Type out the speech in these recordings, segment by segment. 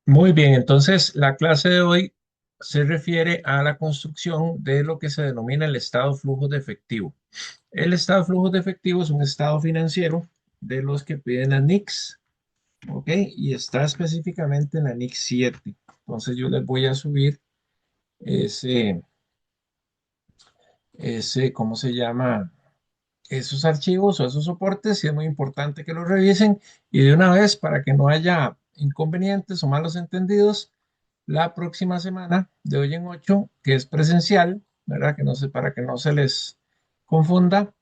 Muy bien, entonces la clase de hoy se refiere a la construcción de lo que se denomina el estado flujo de efectivo. El estado de flujo de efectivo es un estado financiero de los que piden la NICS, ¿ok? Y está específicamente en la NICS 7. Entonces yo les voy a subir ese, ¿cómo se llama? Esos archivos o esos soportes, y es muy importante que los revisen y de una vez para que no haya inconvenientes o malos entendidos. La próxima semana, de hoy en 8, que es presencial, ¿verdad? Que no sé, para que no se les confunda,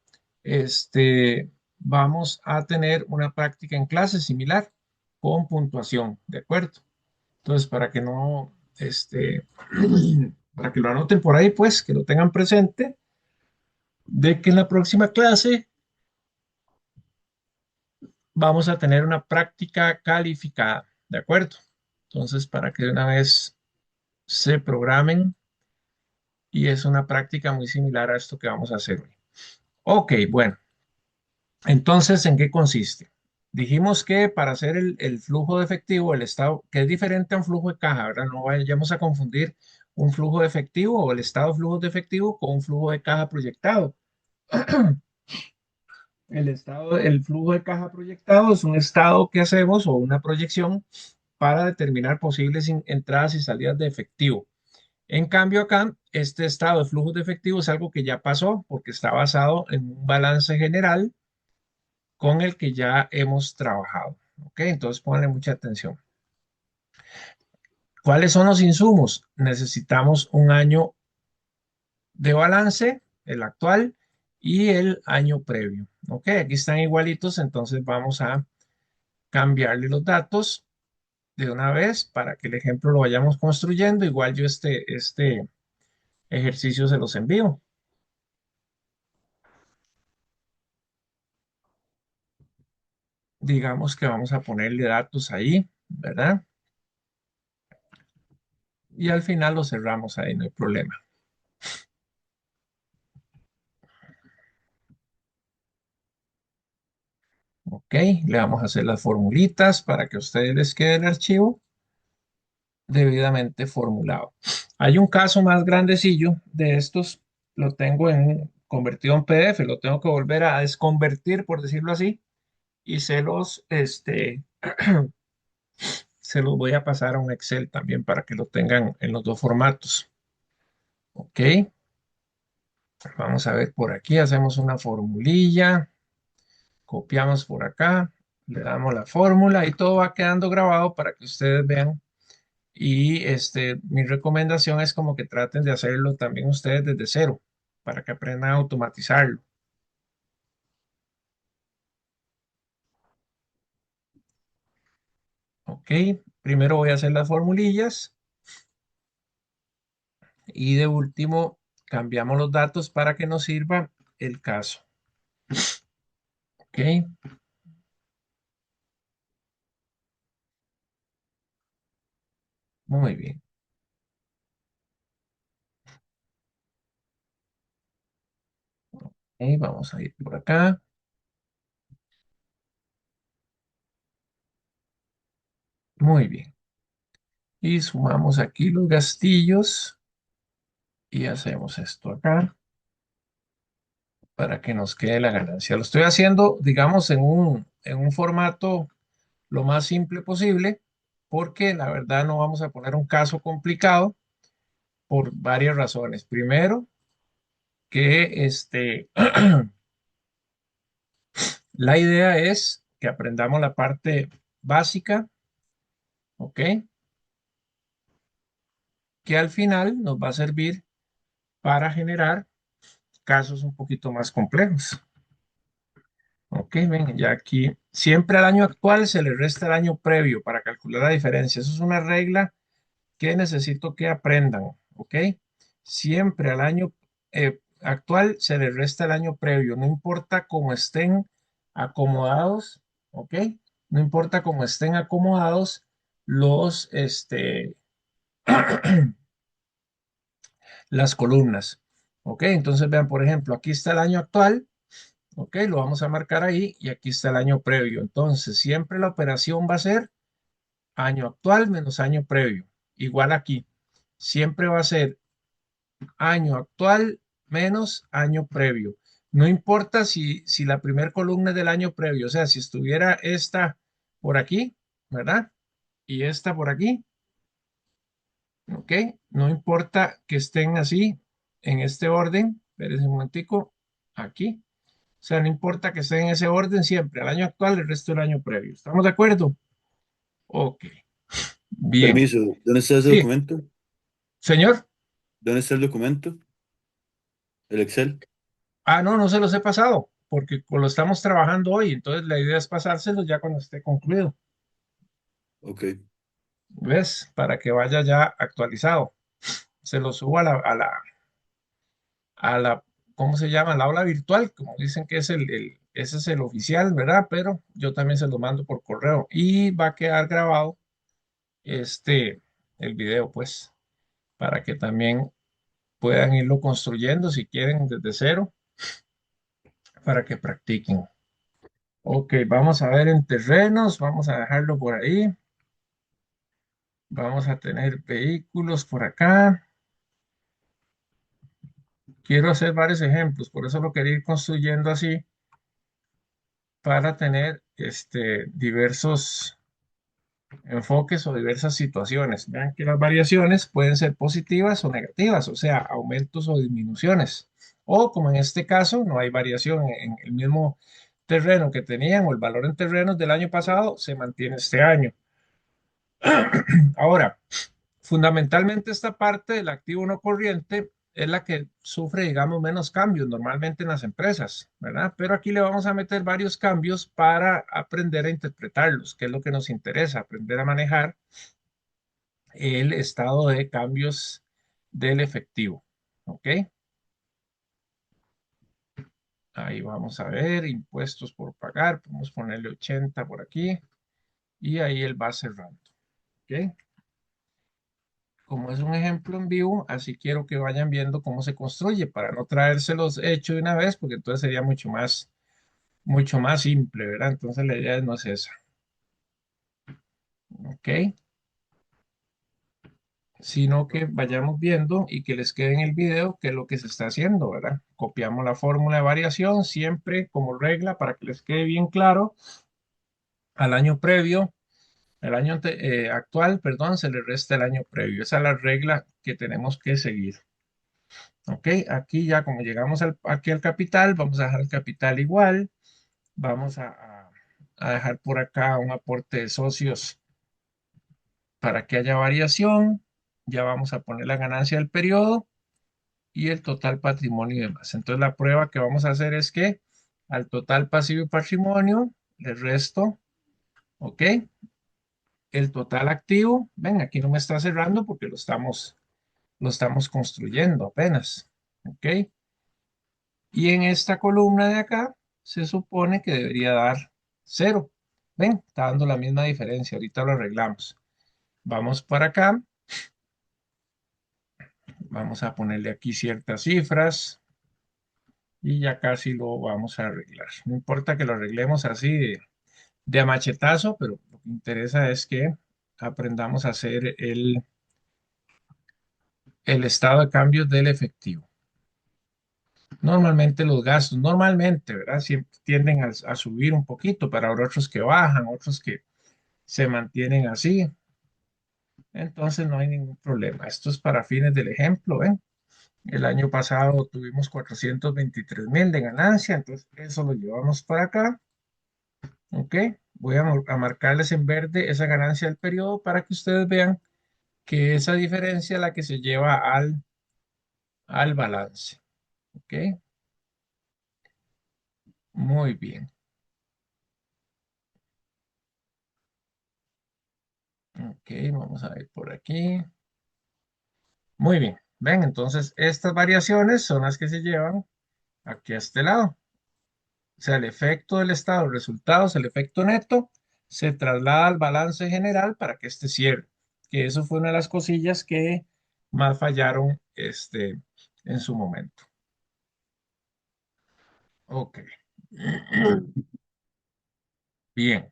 vamos a tener una práctica en clase similar con puntuación, ¿de acuerdo? Entonces, para que no, para que lo anoten por ahí, pues, que lo tengan presente, de que en la próxima clase vamos a tener una práctica calificada, ¿de acuerdo? Entonces, para que de una vez se programen, y es una práctica muy similar a esto que vamos a hacer hoy. Ok, bueno, entonces, ¿en qué consiste? Dijimos que para hacer el flujo de efectivo, el estado, que es diferente a un flujo de caja, ¿verdad? No vayamos a confundir un flujo de efectivo o el estado de flujo de efectivo con un flujo de caja proyectado. El flujo de caja proyectado es un estado que hacemos o una proyección para determinar posibles entradas y salidas de efectivo. En cambio, acá, este estado de flujos de efectivo es algo que ya pasó porque está basado en un balance general con el que ya hemos trabajado. ¿Ok? Entonces, pónganle mucha atención. ¿Cuáles son los insumos? Necesitamos un año de balance, el actual, y el año previo. ¿Ok? Aquí están igualitos, entonces vamos a cambiarle los datos de una vez para que el ejemplo lo vayamos construyendo. Igual yo este ejercicio se los envío. Digamos que vamos a ponerle datos ahí, ¿verdad? Y al final lo cerramos ahí, no hay problema. Ok, le vamos a hacer las formulitas para que a ustedes les quede el archivo debidamente formulado. Hay un caso más grandecillo de estos, lo tengo convertido en PDF, lo tengo que volver a desconvertir, por decirlo así, y se los voy a pasar a un Excel también para que lo tengan en los dos formatos. Ok, vamos a ver por aquí, hacemos una formulilla. Copiamos por acá, le damos la fórmula y todo va quedando grabado para que ustedes vean. Y mi recomendación es como que traten de hacerlo también ustedes desde cero, para que aprendan a automatizarlo. Ok, primero voy a hacer las formulillas y de último cambiamos los datos para que nos sirva el caso. Ok, muy bien. Ok, vamos a ir por acá. Muy bien. Y sumamos aquí los gastillos y hacemos esto acá para que nos quede la ganancia. Lo estoy haciendo, digamos, en un formato lo más simple posible, porque la verdad no vamos a poner un caso complicado por varias razones. Primero, que la idea es que aprendamos la parte básica, ¿ok? Que al final nos va a servir para generar casos un poquito más complejos. Ok, ven, ya aquí, siempre al año actual se le resta el año previo para calcular la diferencia. Eso es una regla que necesito que aprendan, ¿ok? Siempre al año actual se le resta el año previo, no importa cómo estén acomodados, ¿ok? No importa cómo estén acomodados los, las columnas, ¿ok? Entonces vean, por ejemplo, aquí está el año actual, ¿ok? Lo vamos a marcar ahí y aquí está el año previo. Entonces, siempre la operación va a ser año actual menos año previo. Igual aquí, siempre va a ser año actual menos año previo. No importa si la primera columna es del año previo, o sea, si estuviera esta por aquí, ¿verdad? Y esta por aquí, ¿ok? No importa que estén así, en este orden, espérense un momentico, aquí. O sea, no importa que estén en ese orden siempre, al año actual, el resto del año previo. ¿Estamos de acuerdo? Ok, bien. Permiso, ¿dónde está ese Sí, documento? señor. ¿Dónde está el documento? ¿El Excel? Ah, no, no se los he pasado, porque lo estamos trabajando hoy, entonces la idea es pasárselos ya cuando esté concluido. Ok. ¿Ves? Para que vaya ya actualizado. Se lo subo a la, ¿cómo se llama? La aula virtual, como dicen que es ese es el oficial, ¿verdad? Pero yo también se lo mando por correo y va a quedar grabado este, el video, pues, para que también puedan irlo construyendo si quieren desde cero, para que practiquen. Ok, vamos a ver en terrenos, vamos a dejarlo por ahí. Vamos a tener vehículos por acá. Quiero hacer varios ejemplos, por eso lo quería ir construyendo así para tener diversos enfoques o diversas situaciones. Vean que las variaciones pueden ser positivas o negativas, o sea, aumentos o disminuciones. O como en este caso, no hay variación en el mismo terreno que tenían o el valor en terrenos del año pasado se mantiene este año. Ahora, fundamentalmente esta parte del activo no corriente es la que sufre, digamos, menos cambios normalmente en las empresas, ¿verdad? Pero aquí le vamos a meter varios cambios para aprender a interpretarlos, que es lo que nos interesa, aprender a manejar el estado de cambios del efectivo, ¿ok? Ahí vamos a ver, impuestos por pagar, podemos ponerle 80 por aquí y ahí él va cerrando, ¿ok? Como es un ejemplo en vivo, así quiero que vayan viendo cómo se construye para no traérselos hecho de una vez, porque entonces sería mucho más simple, ¿verdad? Entonces la idea no es esa, ¿ok? Sino que vayamos viendo y que les quede en el video qué es lo que se está haciendo, ¿verdad? Copiamos la fórmula de variación siempre como regla para que les quede bien claro al año previo, el año actual, perdón, se le resta el año previo. Esa es la regla que tenemos que seguir. Ok, aquí ya como llegamos aquí al capital, vamos a dejar el capital igual. Vamos a dejar por acá un aporte de socios para que haya variación. Ya vamos a poner la ganancia del periodo y el total patrimonio y demás. Entonces la prueba que vamos a hacer es que al total pasivo y patrimonio le resto, ok, el total activo. Ven, aquí no me está cerrando porque lo estamos construyendo apenas, ok. Y en esta columna de acá se supone que debería dar cero. Ven, está dando la misma diferencia. Ahorita lo arreglamos. Vamos para acá. Vamos a ponerle aquí ciertas cifras y ya casi lo vamos a arreglar. No importa que lo arreglemos así de a machetazo, pero lo que interesa es que aprendamos a hacer el estado de cambios del efectivo. Normalmente los gastos, normalmente, ¿verdad? Siempre tienden a subir un poquito, pero habrá otros que bajan, otros que se mantienen así. Entonces no hay ningún problema. Esto es para fines del ejemplo, ¿ven? El año pasado tuvimos 423.000 de ganancia, entonces eso lo llevamos para acá, ¿ok? Voy a marcarles en verde esa ganancia del periodo para que ustedes vean que esa diferencia es la que se lleva al balance, ¿ok? Muy bien, ok, vamos a ver por aquí. Muy bien, ven, entonces estas variaciones son las que se llevan aquí a este lado. O sea, el efecto del estado de resultados, el efecto neto, se traslada al balance general para que este cierre. Que eso fue una de las cosillas que más fallaron en su momento. Ok. Bien.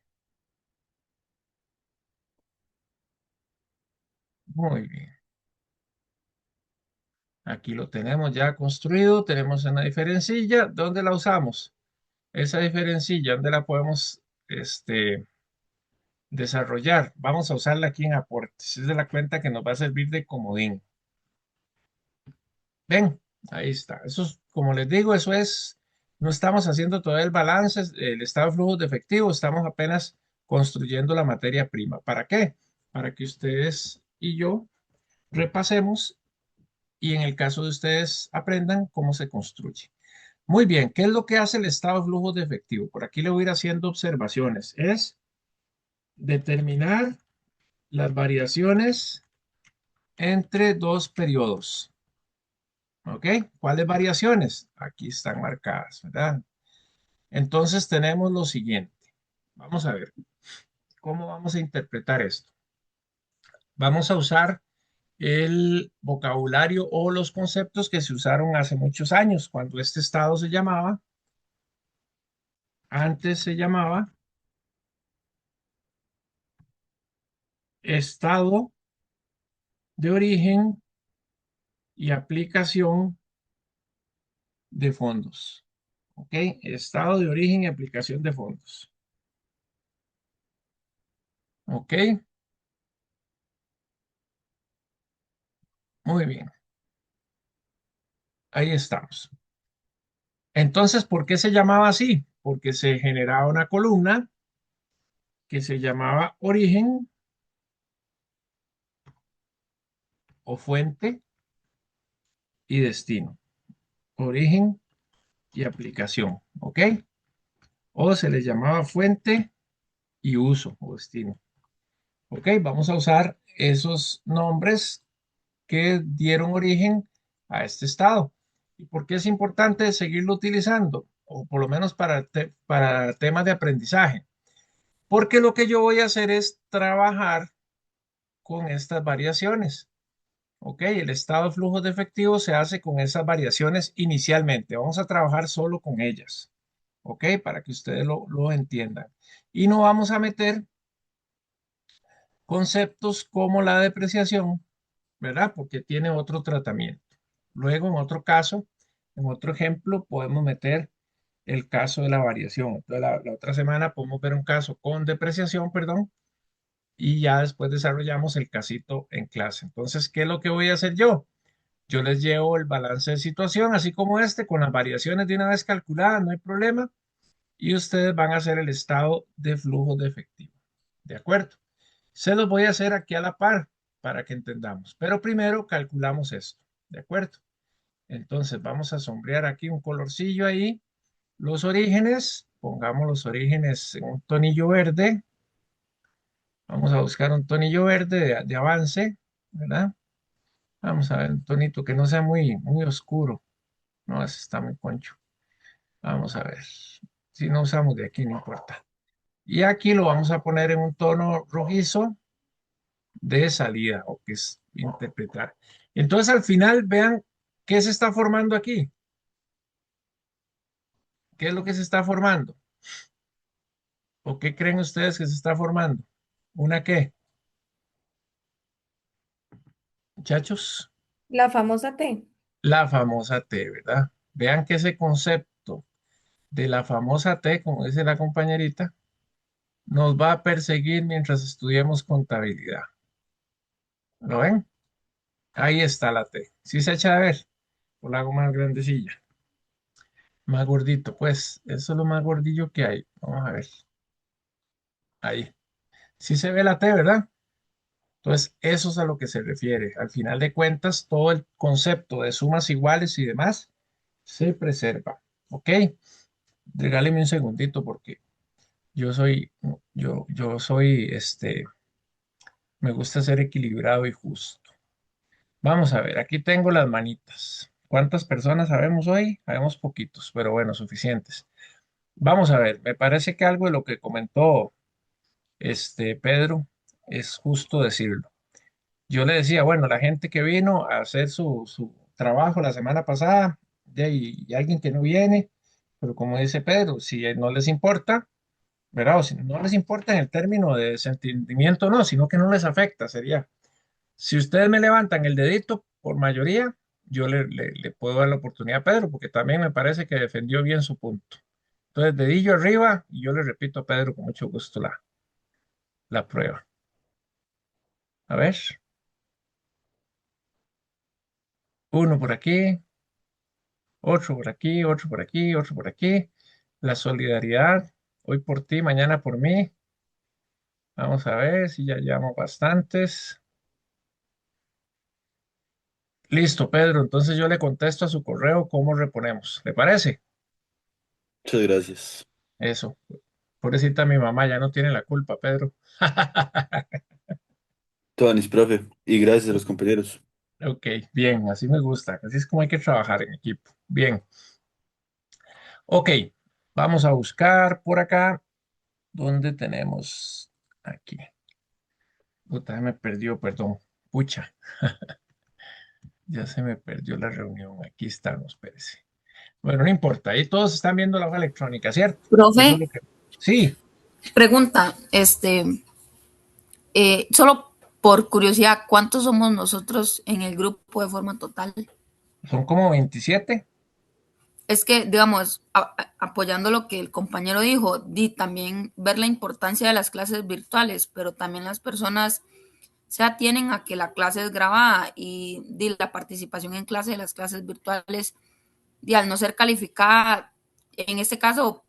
Muy bien. Aquí lo tenemos ya construido. Tenemos una diferencilla. ¿Dónde la usamos? Esa diferencilla, ¿dónde la podemos desarrollar? Vamos a usarla aquí en aportes. Es de la cuenta que nos va a servir de comodín. Ven, ahí está. Eso es, como les digo, eso es, no estamos haciendo todo el balance, el estado de flujos de efectivo, estamos apenas construyendo la materia prima. ¿Para qué? Para que ustedes y yo repasemos y en el caso de ustedes aprendan cómo se construye. Muy bien, ¿qué es lo que hace el estado de flujos de efectivo? Por aquí le voy a ir haciendo observaciones. Es determinar las variaciones entre dos periodos. ¿Ok? ¿Cuáles variaciones? Aquí están marcadas, ¿verdad? Entonces tenemos lo siguiente. Vamos a ver cómo vamos a interpretar esto. Vamos a usar el vocabulario o los conceptos que se usaron hace muchos años, cuando este estado se llamaba, antes se llamaba estado de origen y aplicación de fondos. ¿Ok? Estado de origen y aplicación de fondos. ¿Ok? Muy bien. Ahí estamos. Entonces, ¿por qué se llamaba así? Porque se generaba una columna que se llamaba origen o fuente y destino. Origen y aplicación, ¿ok? O se les llamaba fuente y uso o destino. ¿Ok? Vamos a usar esos nombres que dieron origen a este estado. ¿Y por qué es importante seguirlo utilizando? O por lo menos para temas de aprendizaje. Porque lo que yo voy a hacer es trabajar con estas variaciones. ¿Ok? El estado de flujo de efectivo se hace con esas variaciones inicialmente. Vamos a trabajar solo con ellas. ¿Ok? Para que ustedes lo entiendan. Y no vamos a meter conceptos como la depreciación, ¿verdad? Porque tiene otro tratamiento. Luego, en otro caso, en otro ejemplo, podemos meter el caso de la variación. Entonces, la otra semana podemos ver un caso con depreciación, perdón, y ya después desarrollamos el casito en clase. Entonces, ¿qué es lo que voy a hacer yo? Yo les llevo el balance de situación, así como este, con las variaciones de una vez calculadas, no hay problema, y ustedes van a hacer el estado de flujo de efectivo. ¿De acuerdo? Se los voy a hacer aquí a la par para que entendamos, pero primero calculamos esto. ¿De acuerdo? Entonces vamos a sombrear aquí un colorcillo ahí. Los orígenes, pongamos los orígenes en un tonillo verde. Vamos a buscar un tonillo verde de avance, ¿verdad? Vamos a ver un tonito que no sea muy oscuro. No, ese está muy concho. Vamos a ver. Si no usamos de aquí, no importa. Y aquí lo vamos a poner en un tono rojizo de salida, o que es interpretar. Entonces, al final, vean qué se está formando aquí. ¿Qué es lo que se está formando? ¿O qué creen ustedes que se está formando? ¿Una qué? Muchachos, La famosa T. la famosa T, ¿verdad? Vean que ese concepto de la famosa T, como dice la compañerita, nos va a perseguir mientras estudiemos contabilidad. ¿Lo ven? Ahí está la T. ¿Sí se echa de ver? O la hago más grandecilla, más gordito. Pues eso es lo más gordillo que hay. Vamos a ver. Ahí. Sí se ve la T, ¿verdad? Entonces, eso es a lo que se refiere. Al final de cuentas, todo el concepto de sumas iguales y demás se preserva. ¿Ok? Regáleme un segundito porque yo soy, yo soy, me gusta ser equilibrado y justo. Vamos a ver, aquí tengo las manitas. ¿Cuántas personas sabemos hoy? Sabemos poquitos, pero bueno, suficientes. Vamos a ver, me parece que algo de lo que comentó Pedro es justo decirlo. Yo le decía, bueno, la gente que vino a hacer su trabajo la semana pasada, y alguien que no viene, pero como dice Pedro, si no les importa, ¿verdad? O si no les importa en el término de sentimiento, no, sino que no les afecta, sería. Si ustedes me levantan el dedito por mayoría, yo le puedo dar la oportunidad a Pedro, porque también me parece que defendió bien su punto. Entonces, dedillo arriba, y yo le repito a Pedro con mucho gusto la prueba. A ver, uno por aquí, otro por aquí, otro por aquí, otro por aquí. La solidaridad, hoy por ti, mañana por mí. Vamos a ver si ya llevamos bastantes. Listo, Pedro. Entonces yo le contesto a su correo cómo reponemos. ¿Le parece? Muchas gracias. Eso. Pobrecita mi mamá, ya no tiene la culpa, Pedro. Tonis, profe. Y gracias a los compañeros. Ok, bien, así me gusta. Así es como hay que trabajar en equipo. Bien. Ok, vamos a buscar por acá. ¿Dónde tenemos? Aquí. Puta, me perdió, perdón. Pucha, ya se me perdió la reunión. Aquí estamos, espérese. Bueno, no importa. Ahí todos están viendo la hoja electrónica, ¿cierto? Profe, Eso es lo que... Sí, pregunta, solo por curiosidad, ¿cuántos somos nosotros en el grupo de forma total? son como 27. Es que, digamos, apoyando lo que el compañero dijo, di también ver la importancia de las clases virtuales, pero también las personas se atienen a que la clase es grabada y di la participación en clase de las clases virtuales, di al no ser calificada, en este caso,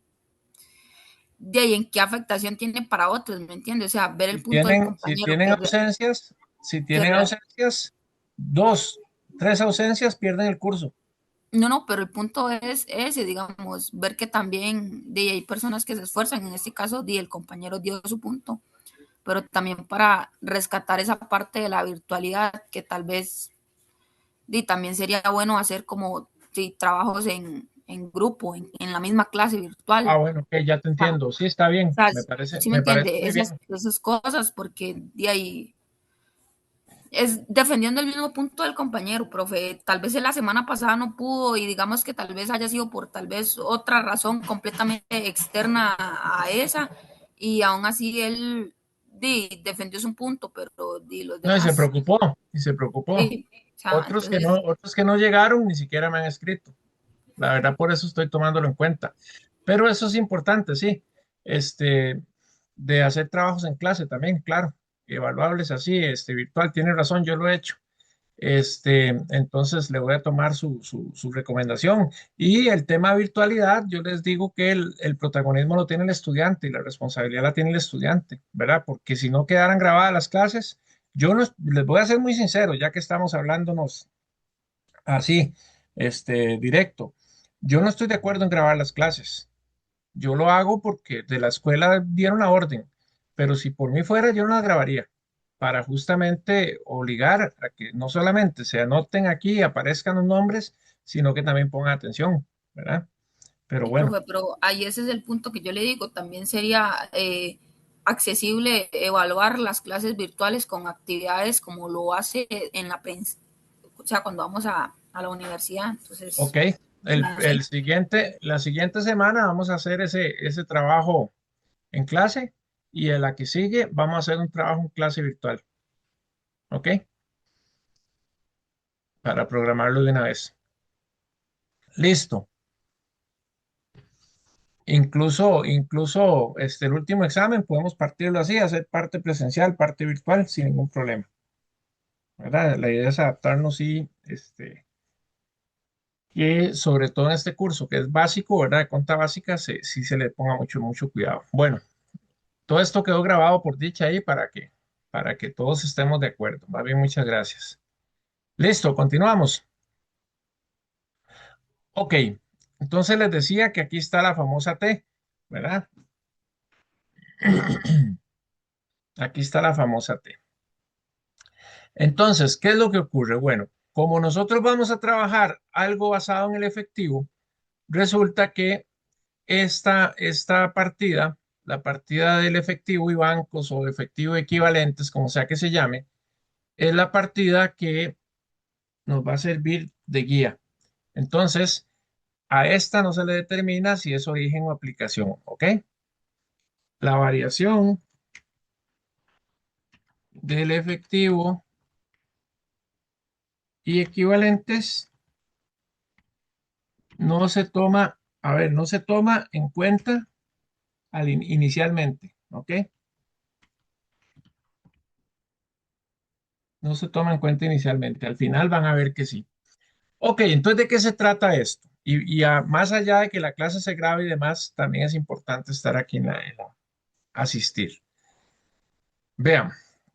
de ahí en qué afectación tiene para otros, ¿me entiendes? O sea, ver el punto del Si compañero tienen ausencias, si que tienen ausencias, dos, tres ausencias pierden el curso. no, no, pero el punto es ese, digamos, ver que también hay personas que se esfuerzan, en este caso, el compañero dio su punto, pero también para rescatar esa parte de la virtualidad que tal vez también sería bueno hacer como trabajos en grupo, en la misma clase Ah, virtual. bueno, ok, ya te O entiendo. Sí, está bien. sea, ¿sí me Me parece entiende? muy bien. Esas cosas, porque de ahí es defendiendo el mismo punto del compañero, profe. Tal vez en la semana pasada no pudo y digamos que tal vez haya sido por tal vez otra razón completamente externa a esa y aún así él defendió su punto, pero los No, demás, y se preocupó. o sea, entonces, Otros que no llegaron ni siquiera me han escrito. La verdad, por eso estoy tomándolo en cuenta. Pero eso es importante, sí. Este, de hacer trabajos en clase también, claro. Evaluables así, virtual, tiene razón, yo lo he hecho. Entonces le voy a tomar su recomendación. Y el tema de virtualidad, yo les digo que el protagonismo lo tiene el estudiante y la responsabilidad la tiene el estudiante, ¿verdad? Porque si no quedaran grabadas las clases, yo no, les voy a ser muy sincero, ya que estamos hablándonos así, directo. Yo no estoy de acuerdo en grabar las clases. Yo lo hago porque de la escuela dieron la orden, pero si por mí fuera, yo no la grabaría para justamente obligar a que no solamente se anoten aquí y aparezcan los nombres, sino que también pongan atención, ¿verdad? Pero sí, bueno, profe, pero ahí ese es el punto que yo le digo, también sería accesible evaluar las clases virtuales con actividades como lo hace en la prensa, o sea, cuando vamos a la universidad, entonces, ok. sí. La siguiente semana vamos a hacer ese trabajo en clase y en la que sigue vamos a hacer un trabajo en clase virtual, ¿ok? Para programarlo de una vez. Listo. Incluso el último examen podemos partirlo así, hacer parte presencial, parte virtual, sin ningún problema, ¿verdad? La idea es adaptarnos y que sobre todo en este curso que es básico, ¿verdad? De cuenta básica, sí se le ponga mucho cuidado. Bueno, todo esto quedó grabado por dicha ahí para que todos estemos de acuerdo. Más bien, muchas gracias. Listo, continuamos. Ok, entonces les decía que aquí está la famosa T, ¿verdad? Aquí está la famosa T. Entonces, ¿qué es lo que ocurre? Bueno, como nosotros vamos a trabajar algo basado en el efectivo, resulta que esta partida, la partida del efectivo y bancos o efectivo equivalentes, como sea que se llame, es la partida que nos va a servir de guía. Entonces, a esta no se le determina si es origen o aplicación, ¿ok? La variación del efectivo Y equivalentes no se toma, a ver, no se toma en cuenta inicialmente, ¿ok? No se toma en cuenta inicialmente. Al final van a ver que sí. Ok, entonces, ¿de qué se trata esto? Más allá de que la clase se grabe y demás, también es importante estar aquí asistir. Vean,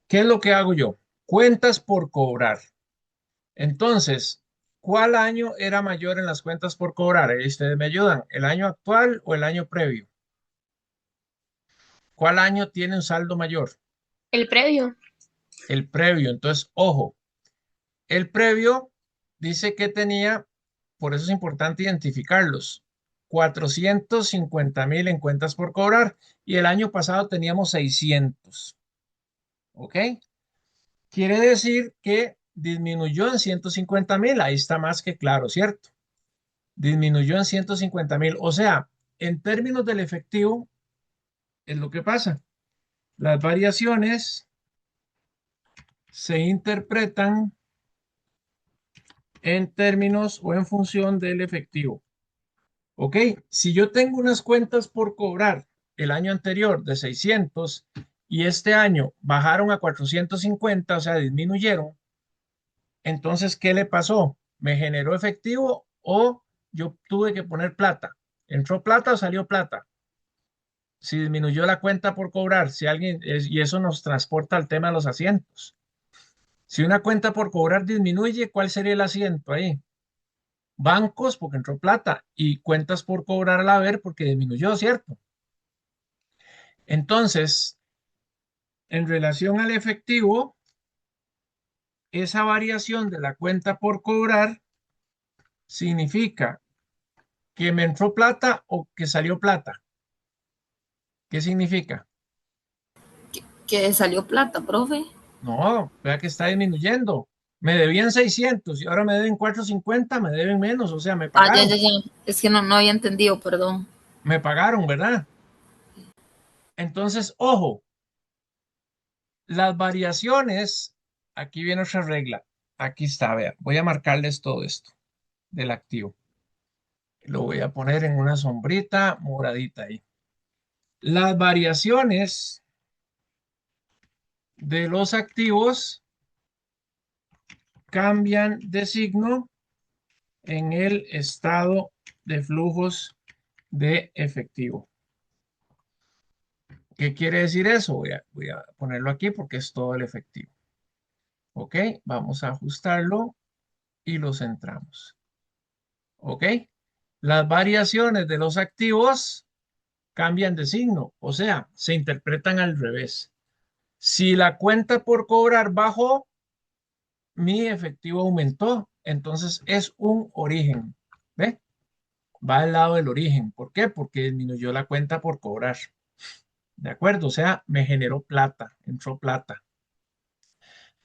¿qué es lo que hago yo? Cuentas por cobrar. Entonces, ¿cuál año era mayor en las cuentas por cobrar? Ahí ustedes me ayudan. ¿El año actual o el año previo? ¿Cuál año tiene un saldo mayor? El previo. El previo. Entonces, ojo, el previo dice que tenía, por eso es importante identificarlos, 450.000 en cuentas por cobrar y el año pasado teníamos 600. ¿Ok? Quiere decir que disminuyó en 150.000. Ahí está más que claro, ¿cierto? Disminuyó en 150.000. O sea, en términos del efectivo, es lo que pasa. Las variaciones se interpretan en términos o en función del efectivo. ¿Ok? Si yo tengo unas cuentas por cobrar el año anterior de 600 y este año bajaron a 450, o sea, disminuyeron, entonces, ¿qué le pasó? ¿Me generó efectivo o yo tuve que poner plata? ¿Entró plata o salió plata? Si disminuyó la cuenta por cobrar, si alguien, y eso nos transporta al tema de los asientos. Si una cuenta por cobrar disminuye, ¿cuál sería el asiento ahí? Bancos, porque entró plata, y cuentas por cobrar al haber, porque disminuyó, ¿cierto? Entonces, en relación al efectivo, esa variación de la cuenta por cobrar significa que me entró plata o que salió plata. ¿Qué significa? Que salió plata, profe. No, vea que está disminuyendo. Me debían 600 y ahora me deben 450, me deben menos, o sea, me Ah, ya, pagaron. ya, ya. Es que no había entendido, perdón. Me pagaron, ¿verdad? Entonces, ojo, las variaciones, aquí viene otra regla. Aquí está, vea, voy a marcarles todo esto del activo. Lo voy a poner en una sombrita moradita ahí. Las variaciones de los activos cambian de signo en el estado de flujos de efectivo. ¿Qué quiere decir eso? Voy a ponerlo aquí porque es todo el efectivo. Ok, vamos a ajustarlo y lo centramos. Ok, las variaciones de los activos cambian de signo, o sea, se interpretan al revés. Si la cuenta por cobrar bajó, mi efectivo aumentó, entonces es un origen. ¿Ve? Va al lado del origen. ¿Por qué? Porque disminuyó la cuenta por cobrar. ¿De acuerdo? O sea, me generó plata, entró plata.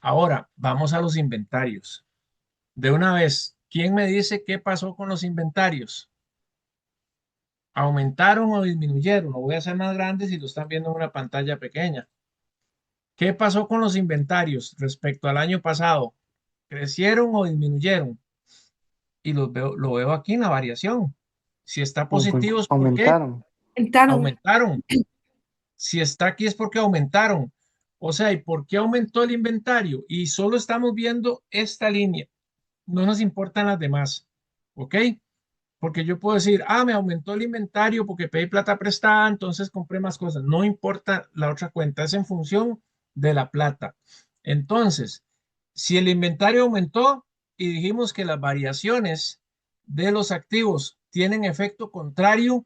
Ahora, vamos a los inventarios. De una vez, ¿quién me dice qué pasó con los inventarios? ¿Aumentaron o disminuyeron? Lo voy a hacer más grande si lo están viendo en una pantalla pequeña. ¿Qué pasó con los inventarios respecto al año pasado? ¿Crecieron o disminuyeron? Y lo veo aquí en la variación. Si está positivo, ¿por qué? Aumentaron. Entraron. Aumentaron. Si está aquí es porque aumentaron. O sea, ¿y por qué aumentó el inventario? Y solo estamos viendo esta línea. No nos importan las demás. ¿Ok? Porque yo puedo decir, me aumentó el inventario porque pedí plata prestada, entonces compré más cosas. No importa la otra cuenta, es en función de la plata. Entonces, si el inventario aumentó y dijimos que las variaciones de los activos tienen efecto contrario,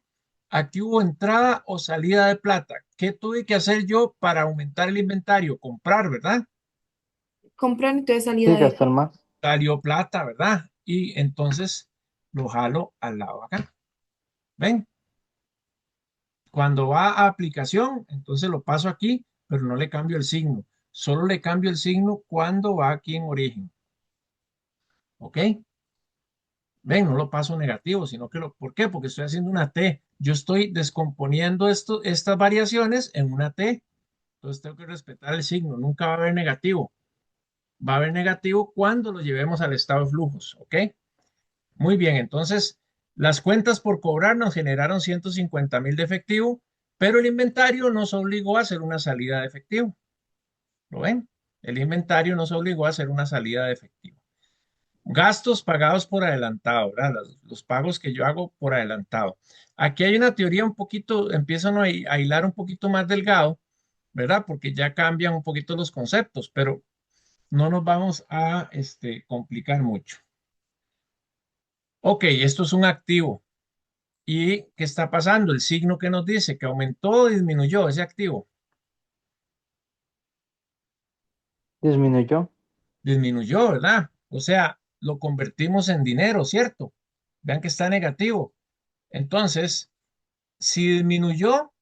aquí hubo entrada o salida de plata. ¿Qué tuve que hacer yo para aumentar el inventario? Comprar, ¿verdad? Comprar, entonces Sí, salida de. gastar más. Salió plata, ¿verdad? Y entonces lo jalo al lado acá. ¿Ven? Cuando va a aplicación, entonces lo paso aquí, pero no le cambio el signo. Solo le cambio el signo cuando va aquí en origen. ¿Ok? Ven, no lo paso negativo, sino que ¿por qué? Porque estoy haciendo una T. Yo estoy descomponiendo estas variaciones en una T. Entonces tengo que respetar el signo. Nunca va a haber negativo. va a haber negativo cuando lo llevemos al estado de flujos, ¿ok? Muy bien, entonces las cuentas por cobrar nos generaron 150,000 de efectivo, pero el inventario nos obligó a hacer una salida de efectivo. ¿Lo ven? El inventario nos obligó a hacer una salida de efectivo. Gastos pagados por adelantado, ¿verdad? Los pagos que yo hago por adelantado. Aquí hay una teoría un poquito, empiezan a hilar un poquito más delgado, ¿verdad? Porque ya cambian un poquito los conceptos, pero no nos vamos a complicar mucho. Ok, esto es un activo. ¿Y qué está pasando? El signo que nos dice que aumentó o disminuyó ese activo. Disminuyó. Disminuyó, ¿verdad? O sea, lo convertimos en dinero, ¿cierto? Vean que está negativo. Entonces, si disminuyó,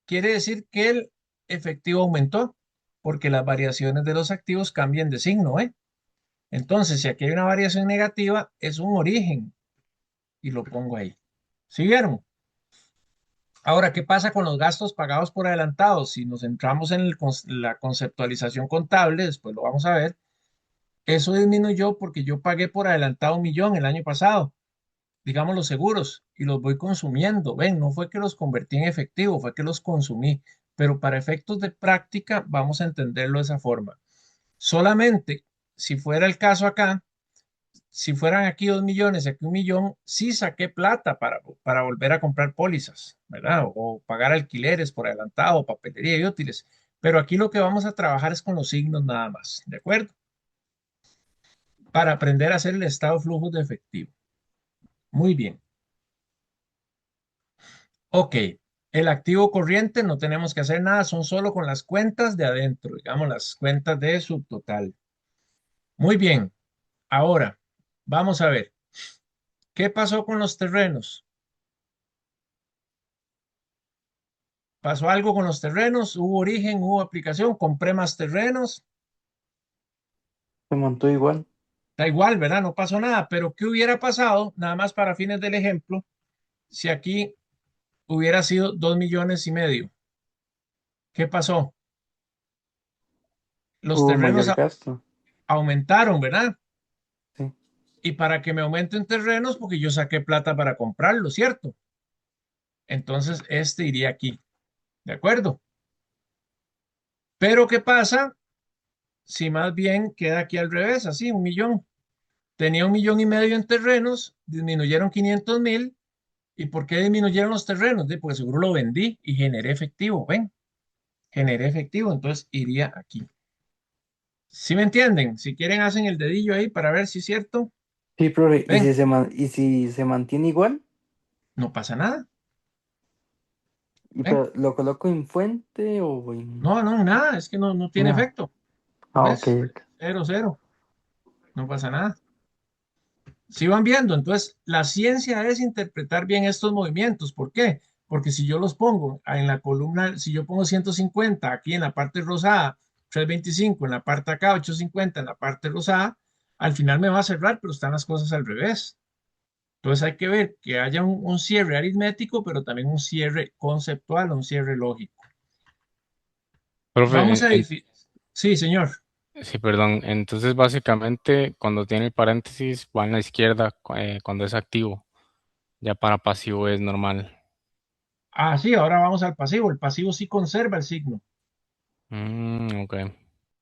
quiere decir que el efectivo aumentó, porque las variaciones de los activos cambian de signo, ¿eh? Entonces, si aquí hay una variación negativa, es un origen, y lo pongo ahí. ¿Sí vieron? Ahora, ¿qué pasa con los gastos pagados por adelantado? Si nos centramos en la conceptualización contable, después lo vamos a ver, eso disminuyó porque yo pagué por adelantado 1,000,000 el año pasado, digamos los seguros, y los voy consumiendo. Ven, no fue que los convertí en efectivo, fue que los consumí. Pero para efectos de práctica, vamos a entenderlo de esa forma. Solamente si fuera el caso acá, si fueran aquí 2,000,000, aquí 1,000,000, sí saqué plata para volver a comprar pólizas, ¿verdad? O pagar alquileres por adelantado, papelería y útiles. Pero aquí lo que vamos a trabajar es con los signos nada más, ¿de acuerdo? Para aprender a hacer el estado de flujos de efectivo. Muy bien. Ok. El activo corriente no tenemos que hacer nada, son solo con las cuentas de adentro, digamos las cuentas de subtotal. Muy bien. Ahora, vamos a ver. ¿Qué pasó con los terrenos? ¿Pasó algo con los terrenos? ¿Hubo origen? ¿Hubo aplicación? ¿Compré más terrenos? Se montó igual. Da igual, ¿verdad? No pasó nada. Pero ¿qué hubiera pasado? Nada más para fines del ejemplo, si aquí hubiera sido 2,500,000. ¿Qué pasó? Los Hubo terrenos mayor gasto. aumentaron, ¿verdad? Sí. Y para que me aumenten terrenos, porque yo saqué plata para comprarlo, ¿cierto? Entonces, este iría aquí, ¿de acuerdo? Pero ¿qué pasa si más bien queda aquí al revés, así, 1,000,000? Tenía 1,500,000 en terrenos, disminuyeron 500,000. ¿Y por qué disminuyeron los terrenos? Porque seguro lo vendí y generé efectivo, ¿ven? Generé efectivo, entonces iría aquí. ¿Sí me entienden? Si quieren, hacen el dedillo ahí para ver si es cierto. Sí, profe, ¿y ¿Ven? y si se mantiene igual? No pasa nada. ¿Y ¿Ven? pero lo coloco en fuente o en...? No, no, nada, es que no tiene No. efecto. Ah, ok. ¿Ves? Cero, cero. No pasa nada. Si van viendo, entonces la ciencia es interpretar bien estos movimientos. ¿Por qué? Porque si yo los pongo en la columna, si yo pongo 150 aquí en la parte rosada, 325 en la parte acá, 850 en la parte rosada, al final me va a cerrar, pero están las cosas al revés. Entonces hay que ver que haya un cierre aritmético, pero también un cierre conceptual, un cierre lógico. Profe, Vamos a edificar. Sí, señor. sí, perdón. Entonces, básicamente, cuando tiene el paréntesis, va en la izquierda cuando es activo. Ya para pasivo es normal. Ah, sí, ahora vamos al pasivo. El pasivo sí conserva el signo. Ok.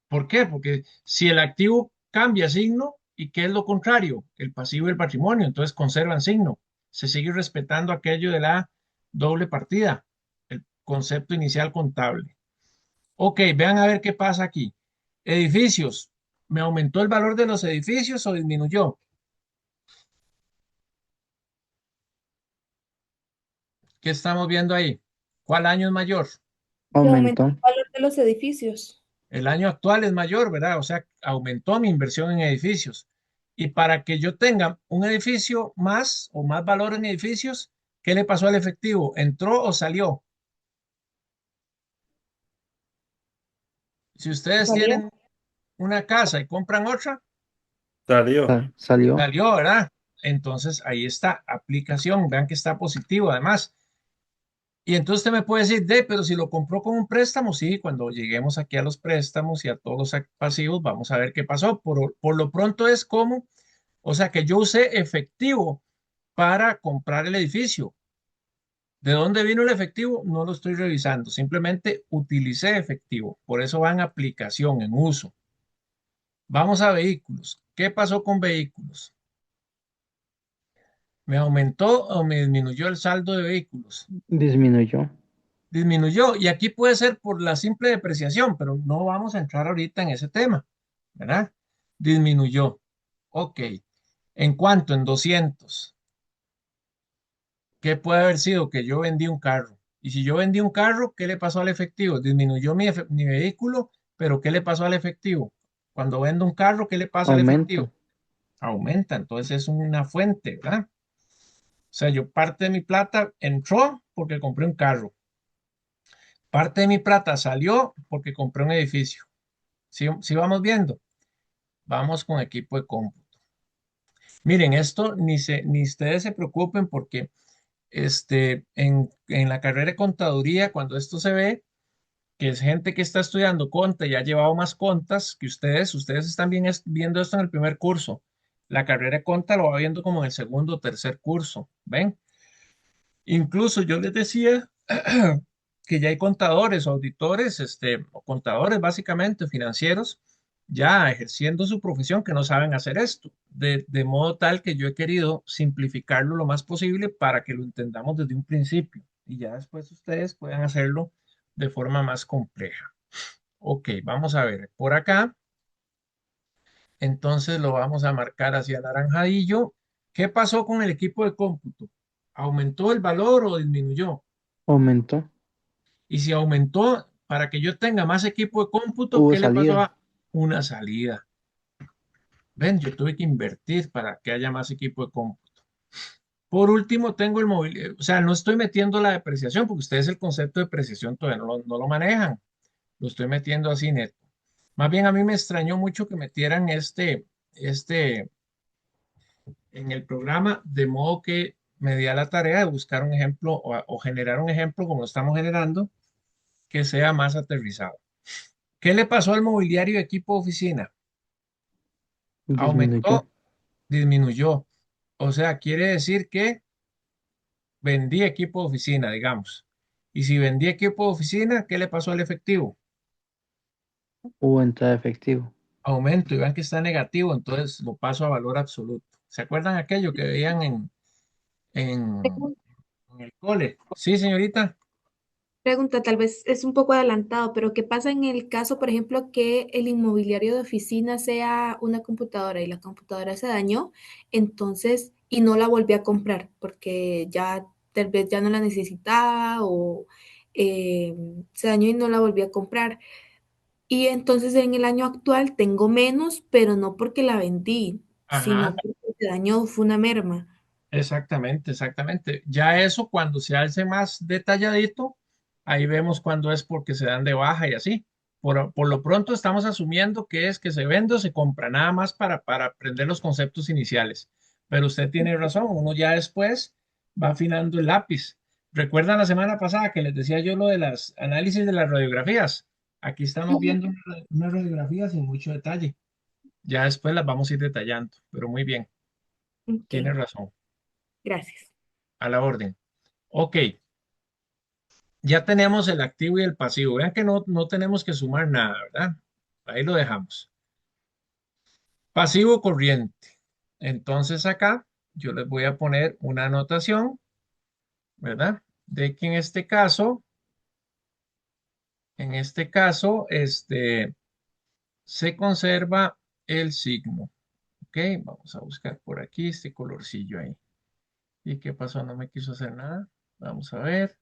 ¿Por qué? Porque si el activo cambia signo, ¿y qué es lo contrario? El pasivo y el patrimonio, entonces conservan signo. Se sigue respetando aquello de la doble partida, el concepto inicial contable. Ok, vean a ver qué pasa aquí. Edificios. ¿Me aumentó el valor de los edificios o disminuyó? ¿Qué estamos viendo ahí? ¿Cuál año es mayor? Que aumenta Aumentó. el valor de los edificios. El año actual es mayor, ¿verdad? O sea, aumentó mi inversión en edificios. Y para que yo tenga un edificio más o más valor en edificios, ¿qué le pasó al efectivo? ¿Entró o salió? Si ustedes ¿Salió? tienen una casa y compran otra, Salió. Salió. salió, ¿verdad? Entonces ahí está, aplicación, vean que está positivo además. Y entonces usted me puede decir, pero si lo compró con un préstamo, sí, cuando lleguemos aquí a los préstamos y a todos los pasivos, vamos a ver qué pasó. Por lo pronto es como, o sea, que yo usé efectivo para comprar el edificio. ¿De dónde vino el efectivo? No lo estoy revisando, simplemente utilicé efectivo. Por eso va en aplicación, en uso. Vamos a vehículos. ¿Qué pasó con vehículos? ¿Me aumentó o me disminuyó el saldo de vehículos? Disminuyó. Disminuyó. Y aquí puede ser por la simple depreciación, pero no vamos a entrar ahorita en ese tema, ¿verdad? Disminuyó. Ok. ¿En cuánto? En 200. ¿Qué puede haber sido? Que yo vendí un carro. Y si yo vendí un carro, ¿qué le pasó al efectivo? Disminuyó mi vehículo, pero ¿qué le pasó al efectivo? Cuando vendo un carro, ¿qué le pasa al efectivo? Aumenta. Aumenta. Entonces es una fuente, ¿verdad? O sea, yo parte de mi plata entró porque compré un carro. Parte de mi plata salió porque compré un edificio. ¿Sí vamos viendo? Vamos con equipo de cómputo. Miren, esto ni ustedes se preocupen porque en la carrera de contaduría, cuando esto se ve, que es gente que está estudiando conta y ha llevado más contas que ustedes están viendo esto en el primer curso. La carrera de conta lo va viendo como en el segundo o tercer curso, ¿ven? Incluso yo les decía que ya hay contadores o auditores, o contadores básicamente financieros, ya ejerciendo su profesión que no saben hacer esto, de modo tal que yo he querido simplificarlo lo más posible para que lo entendamos desde un principio y ya después ustedes puedan hacerlo de forma más compleja. Ok, vamos a ver, por acá, entonces lo vamos a marcar hacia naranjadillo. ¿Qué pasó con el equipo de cómputo? ¿Aumentó el valor o disminuyó? Aumentó. Y si aumentó, para que yo tenga más equipo de cómputo, Hubo ¿qué le pasó salida. a una salida? Ven, yo tuve que invertir para que haya más equipo de cómputo. Por último, tengo el móvil, o sea, no estoy metiendo la depreciación, porque ustedes el concepto de depreciación todavía no lo manejan. Lo estoy metiendo así neto. Más bien a mí me extrañó mucho que metieran este en el programa, de modo que me di a la tarea de buscar un ejemplo o generar un ejemplo como lo estamos generando, que sea más aterrizado. ¿Qué le pasó al mobiliario de equipo de oficina? Disminuyó. Aumentó, disminuyó. O sea, quiere decir que vendí equipo de oficina, digamos. Y si vendí equipo de oficina, ¿qué le pasó al efectivo? Hubo entrada de efectivo. Aumento, y vean que está negativo, entonces lo paso a valor absoluto. ¿Se acuerdan aquello que veían en, en el cole? Sí, señorita. Pregunta, tal vez es un poco adelantado, pero ¿qué pasa en el caso, por ejemplo, que el inmobiliario de oficina sea una computadora y la computadora se dañó, entonces, y no la volví a comprar porque ya tal vez ya no la necesitaba o se dañó y no la volví a comprar? Y entonces en el año actual tengo menos, pero no porque la vendí, sino Ajá, porque se dañó, fue una merma. exactamente, exactamente. Ya eso cuando se alce más detalladito, ahí vemos cuando es porque se dan de baja y así. Por lo pronto estamos asumiendo que es que se vende o se compra, nada más para aprender los conceptos iniciales. Pero usted tiene razón, uno ya después va afinando el lápiz. ¿Recuerdan la semana pasada que les decía yo lo de las análisis de las radiografías? Aquí estamos viendo una radiografía sin mucho detalle. Ya después las vamos a ir detallando, pero muy bien, Ok, tiene razón, gracias. a la orden. Ok, ya tenemos el activo y el pasivo. Vean que no tenemos que sumar nada, ¿verdad? Ahí lo dejamos. Pasivo corriente. Entonces acá yo les voy a poner una anotación, ¿verdad? De que en este caso, se conserva el signo. Ok, vamos a buscar por aquí este colorcillo ahí. ¿Y qué pasó? No me quiso hacer nada. Vamos a ver.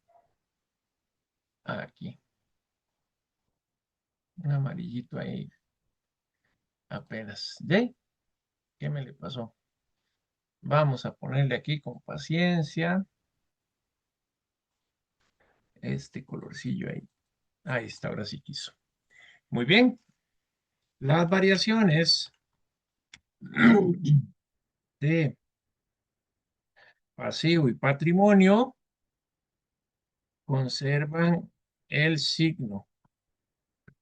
Aquí, un amarillito ahí apenas. ¿Ya? ¿Qué me le pasó? Vamos a ponerle aquí con paciencia este colorcillo ahí. Ahí está, ahora sí quiso. Muy bien. Las variaciones de pasivo y patrimonio conservan el signo.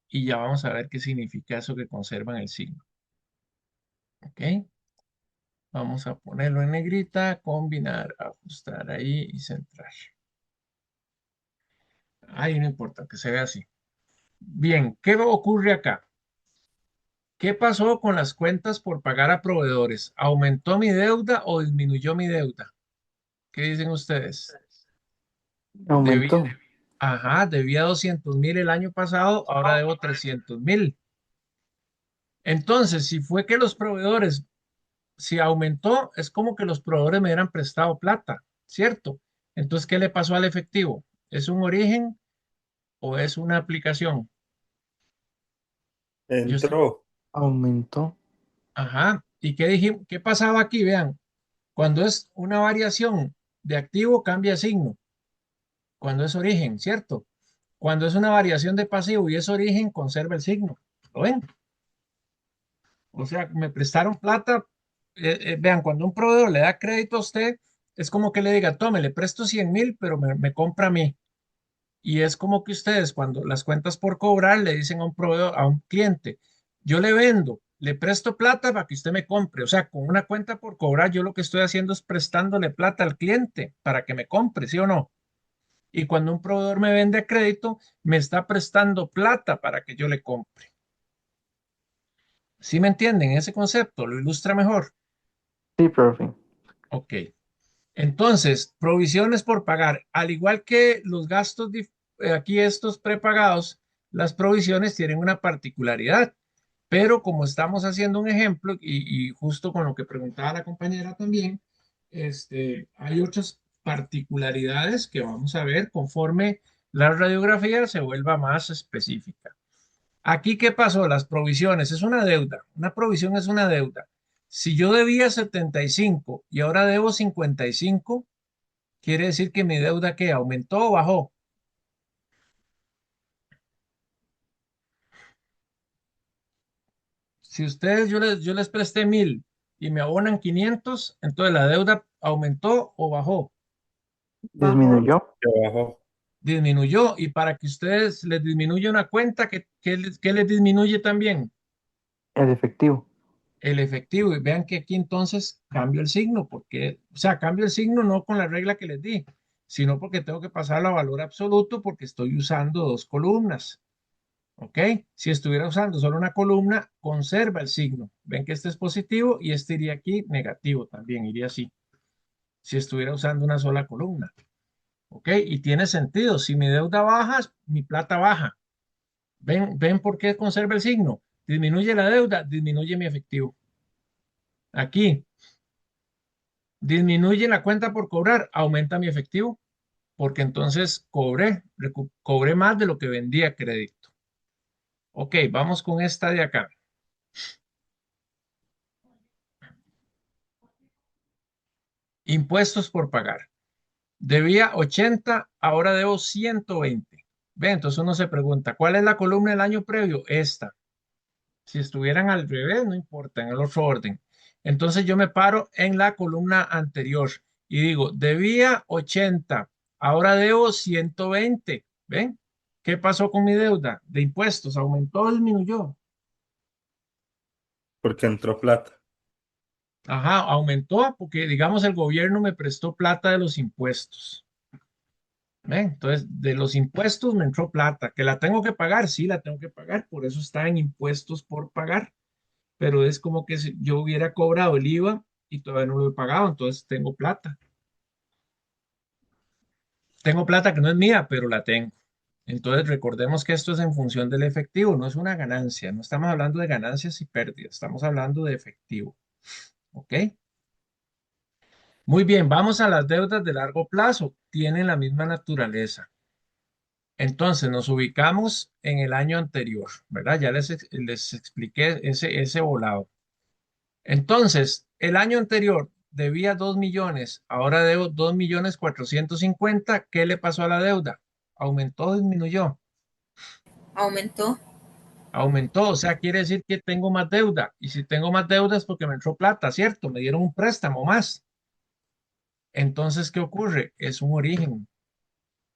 Y ya vamos a ver qué significa eso que conservan el signo. ¿Ok? Vamos a ponerlo en negrita, combinar, ajustar ahí y centrar. Ahí no importa, que se vea así. Bien, ¿qué ocurre acá? ¿Qué pasó con las cuentas por pagar a proveedores? ¿Aumentó mi deuda o disminuyó mi deuda? ¿Qué dicen ustedes? Debía, Aumentó. ajá, debía 200.000 el año pasado, ahora debo 300.000. Entonces, si fue que los proveedores, si aumentó, es como que los proveedores me hubieran prestado plata, ¿cierto? Entonces, ¿qué le pasó al efectivo? ¿Es un origen o es una aplicación? Yo estoy, Entró. Aumentó. ajá. ¿Y qué dijimos? ¿Qué pasaba aquí? Vean, cuando es una variación de activo, cambia signo. Cuando es origen, ¿cierto? Cuando es una variación de pasivo y es origen, conserva el signo. ¿Lo ven? O sea, me prestaron plata. Vean, cuando un proveedor le da crédito a usted, es como que le diga, tome, le presto 100.000, pero me compra a mí. Y es como que ustedes, cuando las cuentas por cobrar, le dicen a un proveedor, a un cliente, yo le vendo, le presto plata para que usted me compre. O sea, con una cuenta por cobrar, yo lo que estoy haciendo es prestándole plata al cliente para que me compre, ¿sí o no? Y cuando un proveedor me vende a crédito, me está prestando plata para que yo le compre. ¿Sí me entienden ese concepto? ¿Lo ilustra mejor? Sí, profe. Ok. Entonces, provisiones por pagar. Al igual que los gastos, aquí estos prepagados, las provisiones tienen una particularidad. Pero como estamos haciendo un ejemplo y justo con lo que preguntaba la compañera también, hay otras particularidades que vamos a ver conforme la radiografía se vuelva más específica. Aquí, ¿qué pasó? Las provisiones es una deuda. Una provisión es una deuda. Si yo debía 75 y ahora debo 55, quiere decir que mi deuda, ¿qué? ¿Aumentó o bajó? Si ustedes, yo les presté 1.000 y me abonan 500, entonces la deuda aumentó o bajó, Disminuyó. Ya bajó. disminuyó. Y para que ustedes les disminuya una cuenta, ¿qué les disminuye también? El efectivo. El efectivo. Y vean que aquí entonces cambio el signo, porque, o sea, cambio el signo no con la regla que les di, sino porque tengo que pasarlo a valor absoluto porque estoy usando dos columnas. ¿Ok? Si estuviera usando solo una columna, conserva el signo. Ven que este es positivo y este iría aquí negativo también, iría así. Si estuviera usando una sola columna. ¿Ok? Y tiene sentido. Si mi deuda baja, mi plata baja. ¿Ven por qué conserva el signo? Disminuye la deuda, disminuye mi efectivo. Aquí, disminuye la cuenta por cobrar, aumenta mi efectivo, porque entonces cobré más de lo que vendía crédito. Ok, vamos con esta de acá. Impuestos por pagar. Debía 80, ahora debo 120. Ve, entonces uno se pregunta, ¿cuál es la columna del año previo? Esta. Si estuvieran al revés, no importa, en el otro orden. Entonces yo me paro en la columna anterior y digo, debía 80, ahora debo 120. ¿Ven? ¿Qué pasó con mi deuda de impuestos? ¿Aumentó o disminuyó? Porque entró plata. Ajá, aumentó porque, digamos, el gobierno me prestó plata de los impuestos. ¿Ven? Entonces, de los impuestos me entró plata. ¿Que la tengo que pagar? Sí, la tengo que pagar. Por eso está en impuestos por pagar. Pero es como que si yo hubiera cobrado el IVA y todavía no lo he pagado, entonces tengo plata. Tengo plata que no es mía, pero la tengo. Entonces recordemos que esto es en función del efectivo, no es una ganancia. No estamos hablando de ganancias y pérdidas, estamos hablando de efectivo. ¿Ok? Muy bien, vamos a las deudas de largo plazo. Tienen la misma naturaleza. Entonces nos ubicamos en el año anterior, ¿verdad? Ya les expliqué ese volado. Entonces, el año anterior debía 2 millones, ahora debo 2.450.000. ¿Qué le pasó a la deuda? ¿Aumentó o disminuyó? Aumentó. Aumentó, o sea, quiere decir que tengo más deuda. Y si tengo más deuda es porque me entró plata, ¿cierto? Me dieron un préstamo más. Entonces, ¿qué ocurre? Es un origen.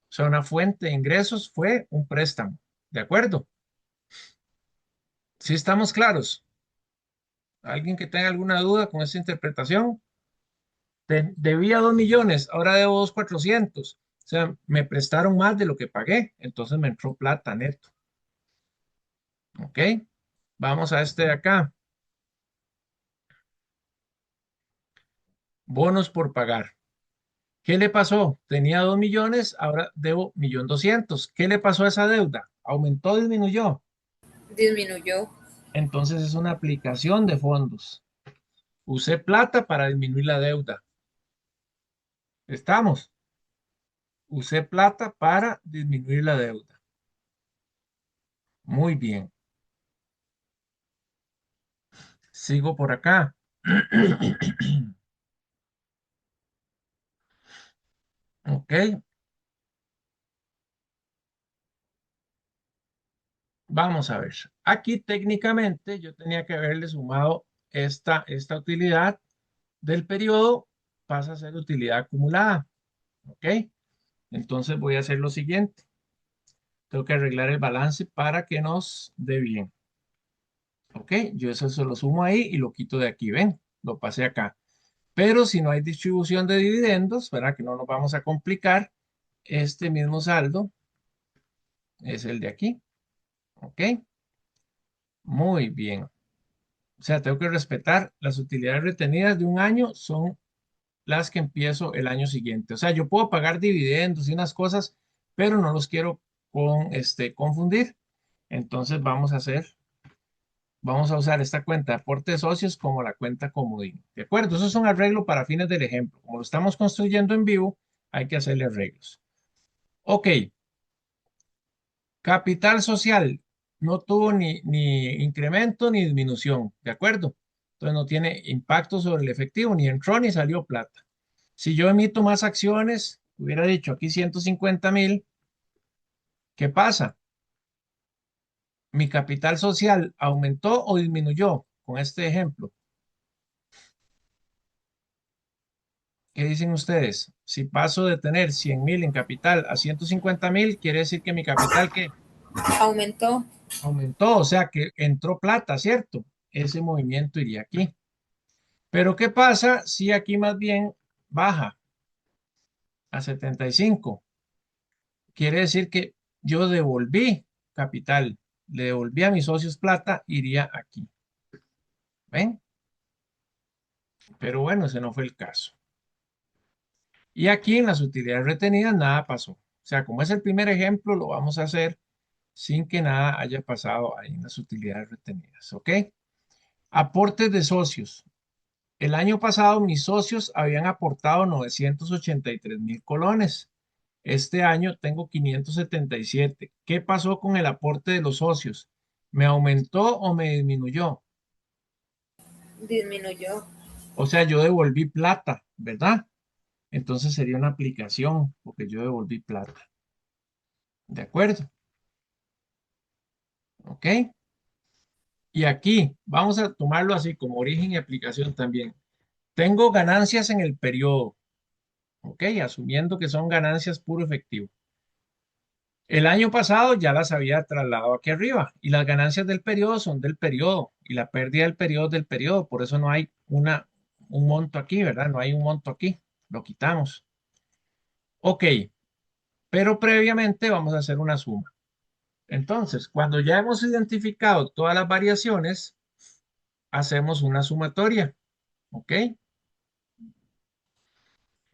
O sea, una fuente de ingresos fue un préstamo. ¿De acuerdo? ¿Sí estamos claros? ¿Alguien que tenga alguna duda con esta interpretación? Debía 2 millones, ahora debo 2.400. O sea, me prestaron más de lo que pagué, entonces me entró plata neto. ¿Ok? Vamos a este de acá. Bonos por pagar. ¿Qué le pasó? Tenía 2 millones, ahora debo 1.200.000. ¿Qué le pasó a esa deuda? ¿Aumentó o disminuyó? Disminuyó. Entonces es una aplicación de fondos. Usé plata para disminuir la deuda. ¿Estamos? Usé plata para disminuir la deuda. Muy bien. Sigo por acá. Ok, vamos a ver. Aquí técnicamente yo tenía que haberle sumado esta utilidad del periodo, pasa a ser utilidad acumulada. Ok, entonces voy a hacer lo siguiente. Tengo que arreglar el balance para que nos dé bien. Ok, yo eso se lo sumo ahí y lo quito de aquí. ¿Ven? Lo pasé acá. Pero si no hay distribución de dividendos, ¿verdad? Que no nos vamos a complicar, este mismo saldo es el de aquí. ¿Ok? Muy bien. O sea, tengo que respetar las utilidades retenidas de un año son las que empiezo el año siguiente. O sea, yo puedo pagar dividendos y unas cosas, pero no los quiero confundir. Entonces vamos a usar esta cuenta de aporte de socios como la cuenta comodín. ¿De acuerdo? Eso es un arreglo para fines del ejemplo. Como lo estamos construyendo en vivo, hay que hacerle arreglos. Ok, capital social no tuvo ni incremento ni disminución, ¿de acuerdo? Entonces no tiene impacto sobre el efectivo, ni entró ni salió plata. Si yo emito más acciones, hubiera dicho aquí 150.000, ¿qué pasa? ¿Mi capital social aumentó o disminuyó con este ejemplo? ¿Qué dicen ustedes? Si paso de tener 100.000 en capital a 150.000, quiere decir que mi capital ¿qué? Aumentó. Aumentó, o sea que entró plata, ¿cierto? Ese movimiento iría aquí. Pero ¿qué pasa si aquí más bien baja a 75? Quiere decir que yo devolví capital, le devolví a mis socios plata, iría aquí. ¿Ven? Pero bueno, ese no fue el caso. Y aquí en las utilidades retenidas nada pasó. O sea, como es el primer ejemplo, lo vamos a hacer sin que nada haya pasado ahí en las utilidades retenidas. ¿Ok? Aportes de socios. El año pasado mis socios habían aportado 983.000 colones. Este año tengo 577. ¿Qué pasó con el aporte de los socios? ¿Me aumentó o me disminuyó? Disminuyó. O sea, yo devolví plata, ¿verdad? Entonces sería una aplicación porque yo devolví plata. ¿De acuerdo? ¿Ok? Y aquí vamos a tomarlo así como origen y aplicación también. Tengo ganancias en el periodo. ¿Ok? Asumiendo que son ganancias puro efectivo. El año pasado ya las había trasladado aquí arriba y las ganancias del periodo son del periodo y la pérdida del periodo es del periodo. Por eso no hay un monto aquí, ¿verdad? No hay un monto aquí. Lo quitamos. Ok, pero previamente vamos a hacer una suma. Entonces, cuando ya hemos identificado todas las variaciones, hacemos una sumatoria. ¿Ok?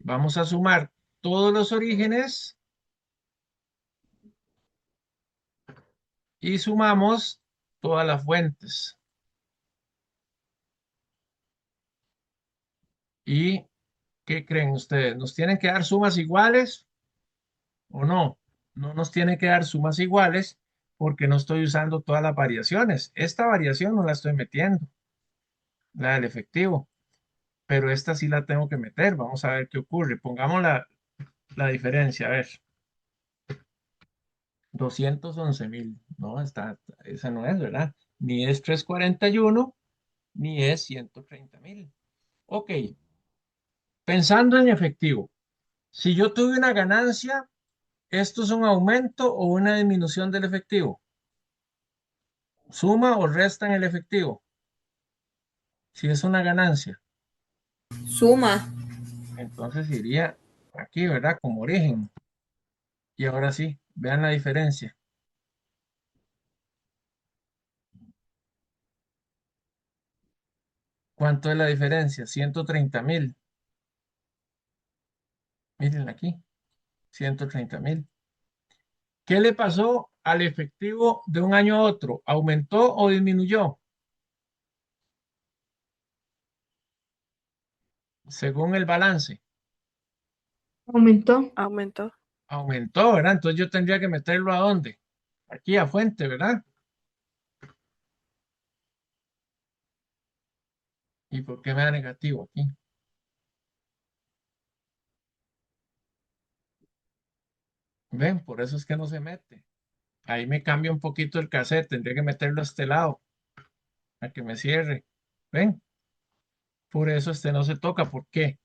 Vamos a sumar todos los orígenes y sumamos todas las fuentes. ¿Y qué creen ustedes? ¿Nos tienen que dar sumas iguales o no? No nos tiene que dar sumas iguales porque no estoy usando todas las variaciones. Esta variación no la estoy metiendo, la del efectivo, pero esta sí la tengo que meter. Vamos a ver qué ocurre. Pongamos la diferencia. A ver, 211.000. No, esa no es, ¿verdad? Ni es 341 ni es 130.000. Ok, pensando en efectivo, si yo tuve una ganancia ¿Esto es un aumento o una disminución del efectivo? ¿Suma o resta en el efectivo? Si es una ganancia, Suma. entonces iría aquí, ¿verdad? Como origen. Y ahora sí, vean la diferencia. ¿Cuánto es la diferencia? 130.000. Miren aquí, 130.000. ¿Qué le pasó al efectivo de un año a otro? ¿Aumentó o disminuyó? Según el balance. Aumentó. Aumentó. Aumentó, ¿verdad? Entonces yo tendría que meterlo ¿a dónde? Aquí a fuente, ¿verdad? ¿Y por qué me da negativo aquí? ¿Ven? Por eso es que no se mete. Ahí me cambia un poquito el cassette. Tendría que meterlo a este lado, a que me cierre. ¿Ven? Por eso este no se toca. ¿Por qué?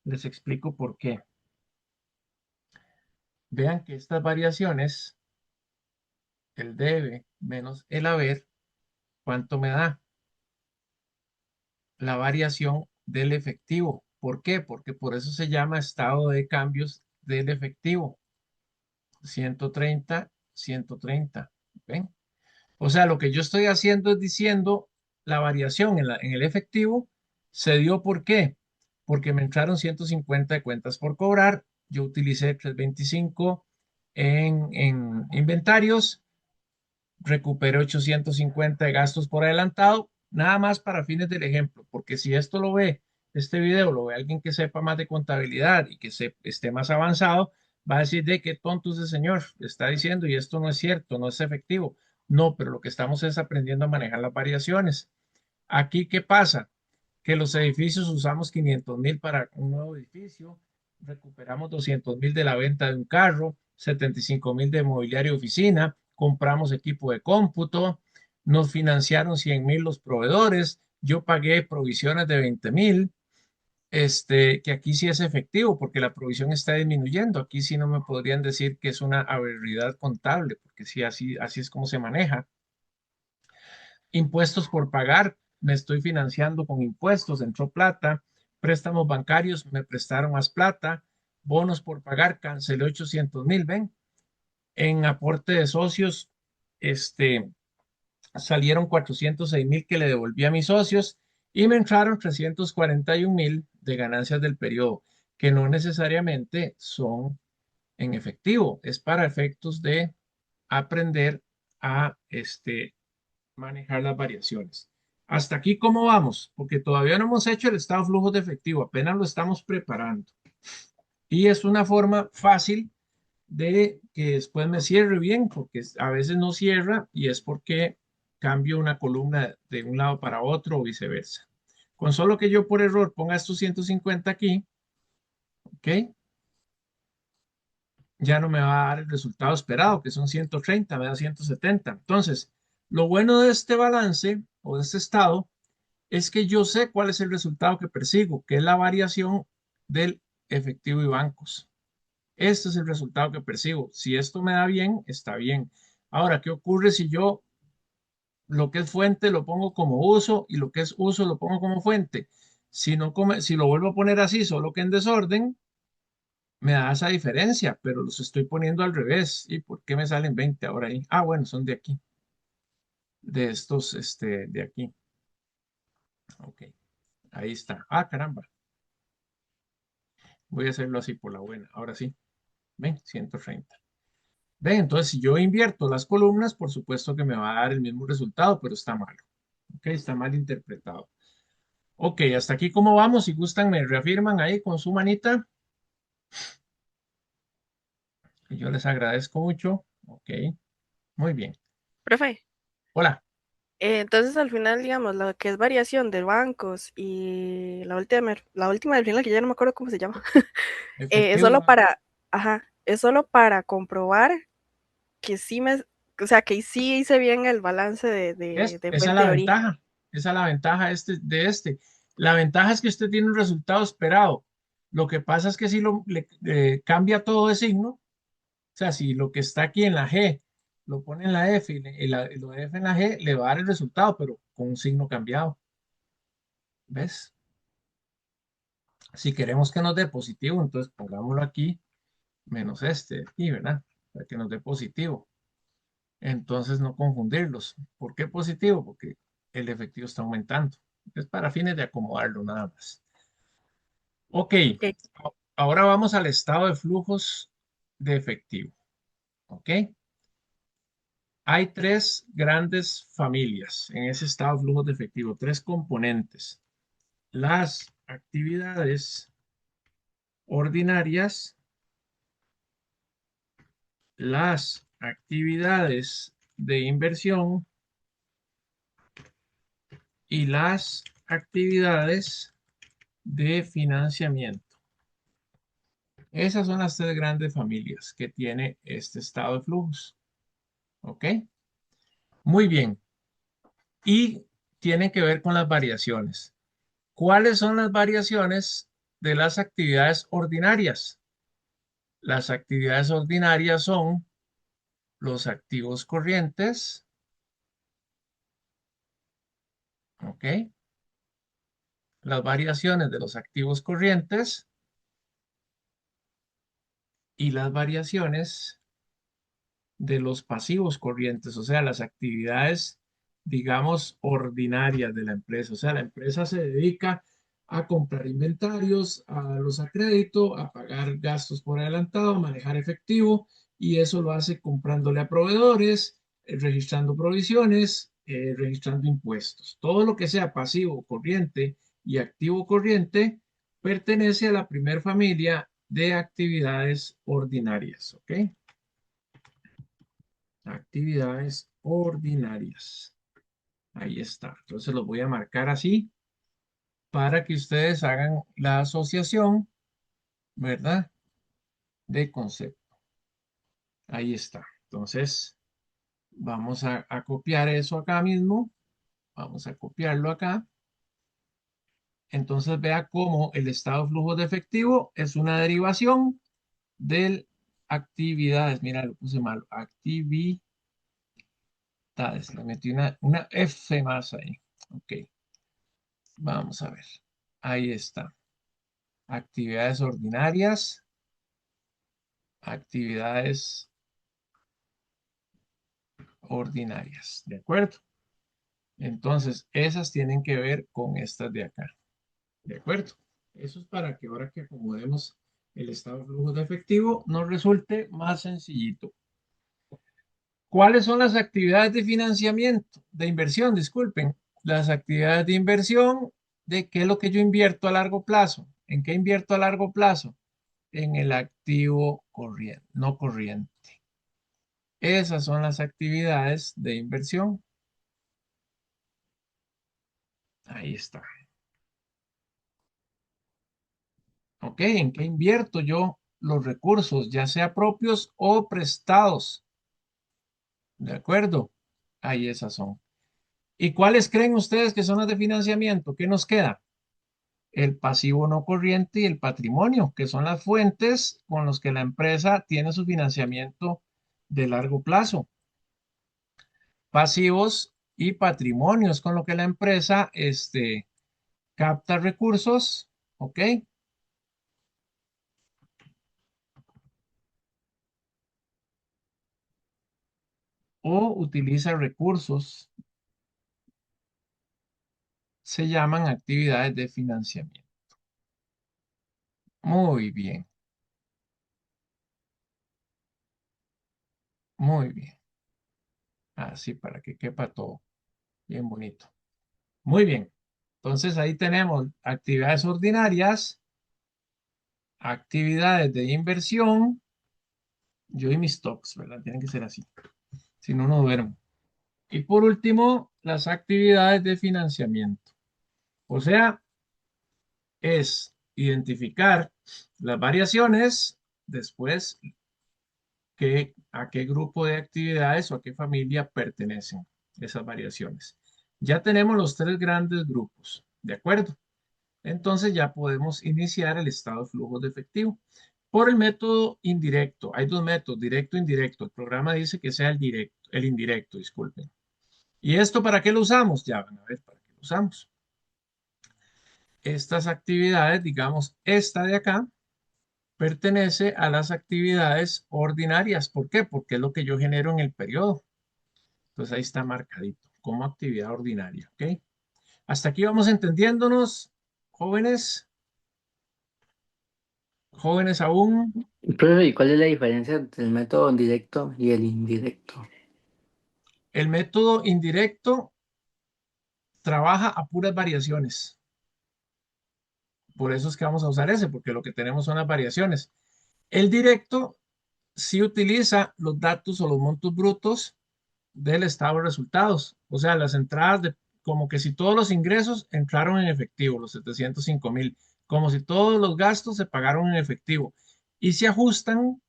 Les explico por qué. Vean que estas variaciones, el debe menos el haber, ¿cuánto me da? La variación del efectivo. ¿Por qué? Porque por eso se llama estado de cambios del efectivo. 130, 130. ¿Ven? O sea, lo que yo estoy haciendo es diciendo la variación en el efectivo se dio ¿por qué? Porque me entraron 150 de cuentas por cobrar. Yo utilicé 325 en inventarios, recuperé 850 de gastos por adelantado, nada más para fines del ejemplo, porque si esto lo ve, este video lo ve alguien que sepa más de contabilidad y que esté más avanzado, va a decir de qué tonto ese señor está diciendo y esto no es cierto, no es efectivo. No, pero lo que estamos es aprendiendo a manejar las variaciones. Aquí, ¿qué pasa? Que los edificios usamos 500.000 para un nuevo edificio, recuperamos 200.000 de la venta de un carro, 75.000 de mobiliario de oficina, compramos equipo de cómputo, nos financiaron 100.000 los proveedores, yo pagué provisiones de 20.000, que aquí sí es efectivo porque la provisión está disminuyendo. Aquí sí no me podrían decir que es una averridad contable, porque sí, así es como se maneja. Impuestos por pagar, me estoy financiando con impuestos, entró plata, préstamos bancarios, me prestaron más plata, bonos por pagar, cancelé 800.000, ven, en aporte de socios, salieron 406.000 que le devolví a mis socios y me entraron 341.000 de ganancias del periodo, que no necesariamente son en efectivo, es para efectos de aprender a manejar las variaciones. Hasta aquí, ¿cómo vamos? Porque todavía no hemos hecho el estado de flujos de efectivo, apenas lo estamos preparando. Y es una forma fácil de que después me cierre bien, porque a veces no cierra y es porque cambio una columna de un lado para otro o viceversa. Con solo que yo por error ponga estos 150 aquí, ¿ok? Ya no me va a dar el resultado esperado, que son 130, me da 170. Entonces, lo bueno de este balance o de este estado es que yo sé cuál es el resultado que persigo, que es la variación del efectivo y bancos. Este es el resultado que persigo. Si esto me da bien, está bien. Ahora, ¿qué ocurre si yo lo que es fuente lo pongo como uso y lo que es uso lo pongo como fuente? Si no si lo vuelvo a poner así, solo que en desorden, me da esa diferencia, pero los estoy poniendo al revés. ¿Y por qué me salen 20 ahora ahí? Ah, bueno, son de aquí, de estos, de aquí. Ok, ahí está. Ah, caramba. Voy a hacerlo así por la buena. Ahora sí. Ven, 130. Ven, entonces si yo invierto las columnas, por supuesto que me va a dar el mismo resultado, pero está malo. Ok, está mal interpretado. Ok, hasta aquí cómo vamos. Si gustan, me reafirman ahí con su manita. Y yo les agradezco mucho. Ok, muy bien. Profe, Hola. entonces al final, digamos, lo que es variación de bancos y la última del final, que ya no me acuerdo cómo se llama, es Efectivo. solo para, ajá, es solo para comprobar que sí o sea, que sí hice bien el balance de Esa es fuente la de origen. ventaja. Esa es la ventaja de este. La ventaja es que usted tiene un resultado esperado. Lo que pasa es que si le cambia todo de signo, O sea, si lo que está aquí en la G lo pone en la F y lo de F en la G, le va a dar el resultado, pero con un signo cambiado. ¿Ves? Si queremos que nos dé positivo, entonces pongámoslo aquí menos este de aquí, ¿verdad? Para que nos dé positivo. Entonces no confundirlos. ¿Por qué positivo? Porque el efectivo está aumentando. Es para fines de acomodarlo nada más. Ok, Ok. ahora vamos al estado de flujos de efectivo. ¿Ok? Hay tres grandes familias en ese estado de flujos de efectivo, tres componentes. Las actividades ordinarias, las actividades de inversión y las actividades de financiamiento. Esas son las tres grandes familias que tiene este estado de flujos. ¿Ok? Muy bien. Y tienen que ver con las variaciones. ¿Cuáles son las variaciones de las actividades ordinarias? Las actividades ordinarias son los activos corrientes, ¿ok? Las variaciones de los activos corrientes y las variaciones de los pasivos corrientes, o sea, las actividades, digamos, ordinarias de la empresa. O sea, la empresa se dedica a comprar inventarios, a darlos a crédito, a pagar gastos por adelantado, a manejar efectivo, y eso lo hace comprándole a proveedores, registrando provisiones, registrando impuestos. Todo lo que sea pasivo corriente y activo corriente pertenece a la primera familia de actividades ordinarias, ¿ok? Actividades ordinarias. Ahí está. Entonces los voy a marcar así para que ustedes hagan la asociación, ¿verdad? De concepto. Ahí está. Entonces vamos a copiar eso acá mismo. Vamos a copiarlo acá. Entonces vea cómo el estado de flujo de efectivo es una derivación del actividades. Mira, lo puse mal. Actividades. Le metí una F más ahí. Ok. Vamos a ver. Ahí está. Actividades ordinarias, actividades ordinarias. ¿De acuerdo? Entonces, esas tienen que ver con estas de acá. ¿De acuerdo? Eso es para que ahora que acomodemos el estado de flujo de efectivo nos resulte más sencillito. ¿Cuáles son las actividades de financiamiento, de inversión? Disculpen. Las actividades de inversión, ¿de qué es lo que yo invierto a largo plazo? ¿En qué invierto a largo plazo? En el activo corriente, no corriente. Esas son las actividades de inversión. Ahí está. ¿Ok? ¿En qué invierto yo los recursos, ya sea propios o prestados? ¿De acuerdo? Ahí esas son. ¿Y cuáles creen ustedes que son las de financiamiento? ¿Qué nos queda? El pasivo no corriente y el patrimonio, que son las fuentes con las que la empresa tiene su financiamiento de largo plazo. Pasivos y patrimonios con lo que la empresa capta recursos, ¿ok? O utiliza recursos, se llaman actividades de financiamiento. Muy bien, muy bien. Así para que quepa todo. Bien bonito. Muy bien. Entonces ahí tenemos actividades ordinarias, actividades de inversión, yo y mis stocks, ¿verdad? Tienen que ser así. Si no, no duermo. Y por último, las actividades de financiamiento. O sea, es identificar las variaciones, después a qué grupo de actividades o a qué familia pertenecen esas variaciones. Ya tenemos los tres grandes grupos, ¿de acuerdo? Entonces ya podemos iniciar el estado de flujos de efectivo. por el método indirecto. Hay dos métodos, directo e indirecto. El programa dice que sea el directo, el indirecto, disculpen. ¿Y esto para qué lo usamos? Ya van a ver para qué lo usamos. Estas actividades, digamos, esta de acá, pertenece a las actividades ordinarias. ¿Por qué? Porque es lo que yo genero en el periodo. Entonces ahí está marcadito como actividad ordinaria. ¿Ok? Hasta aquí vamos entendiéndonos, jóvenes. Jóvenes aún. Profe, ¿y cuál es la diferencia entre el método directo y el indirecto? El método indirecto trabaja a puras variaciones. Por eso es que vamos a usar ese, porque lo que tenemos son las variaciones. El directo sí utiliza los datos o los montos brutos del estado de resultados. O sea, las entradas de, como que si todos los ingresos entraron en efectivo, los 705,000, como si todos los gastos se pagaron en efectivo y se ajustan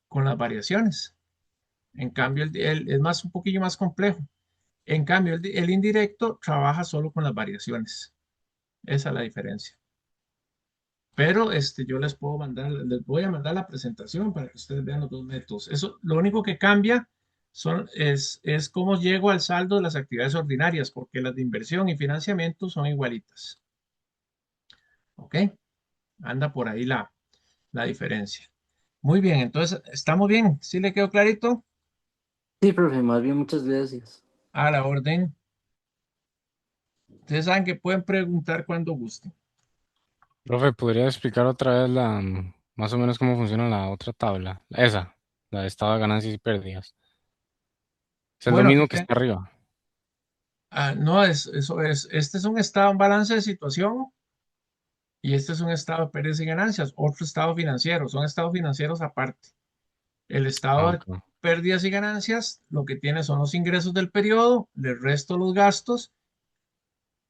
con las variaciones. En cambio, es más, un poquillo más complejo. En cambio, el indirecto trabaja solo con las variaciones. Esa es la diferencia. Pero yo les voy a mandar la presentación para que ustedes vean los dos métodos. Eso, lo único que cambia es cómo llego al saldo de las actividades ordinarias, porque las de inversión y financiamiento son igualitas. ¿Ok? Anda por ahí la diferencia. Muy bien, entonces, ¿estamos bien? ¿Sí le quedó clarito? Sí, profe, más bien muchas gracias. A la orden. Ustedes saben que pueden preguntar cuando gusten. Profe, ¿podría explicar otra vez más o menos cómo funciona la otra tabla? Esa, la de estado de ganancias y pérdidas. Es lo Bueno, aquí mismo que está arriba. no, este es un estado, un balance de situación y este es un estado de pérdidas y ganancias, otro estado financiero, son estados financieros aparte. El Ah, estado de ok. pérdidas y ganancias, lo que tiene son los ingresos del periodo, le resto los gastos,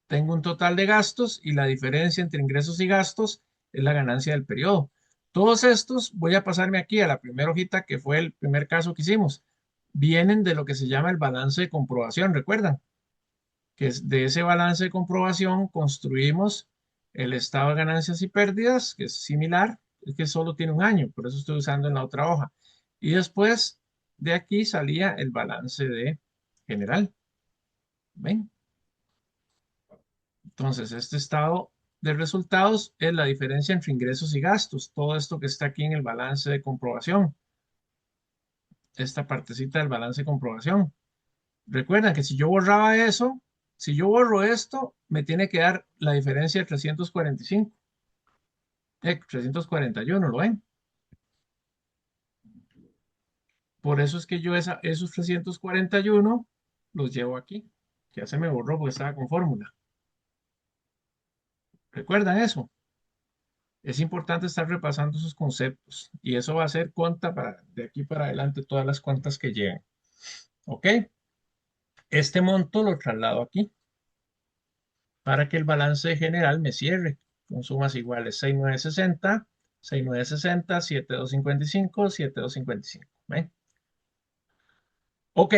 tengo un total de gastos y la diferencia entre ingresos y gastos es la ganancia del periodo. Todos estos, voy a pasarme aquí a la primera hojita que fue el primer caso que hicimos, vienen de lo que se llama el balance de comprobación, ¿recuerdan? Que es de ese balance de comprobación construimos el estado de ganancias y pérdidas, que es similar, es que solo tiene un año, por eso estoy usando en la otra hoja. Y después de aquí salía el balance de general. ¿Ven? Entonces, este estado de resultados es la diferencia entre ingresos y gastos, todo esto que está aquí en el balance de comprobación, esta partecita del balance de comprobación. Recuerda que si yo borraba eso, si yo borro esto, me tiene que dar la diferencia de 345. 341, ¿lo ven? Por eso es que yo esos 341 los llevo aquí. Ya se me borró porque estaba con fórmula. ¿Recuerdan eso? Es importante estar repasando esos conceptos y eso va a ser cuenta de aquí para adelante todas las cuentas que lleguen. ¿Ok? Este monto lo traslado aquí para que el balance general me cierre con sumas iguales 6,960, 6,960, 7,255, 7,255. ¿Ven? Ok.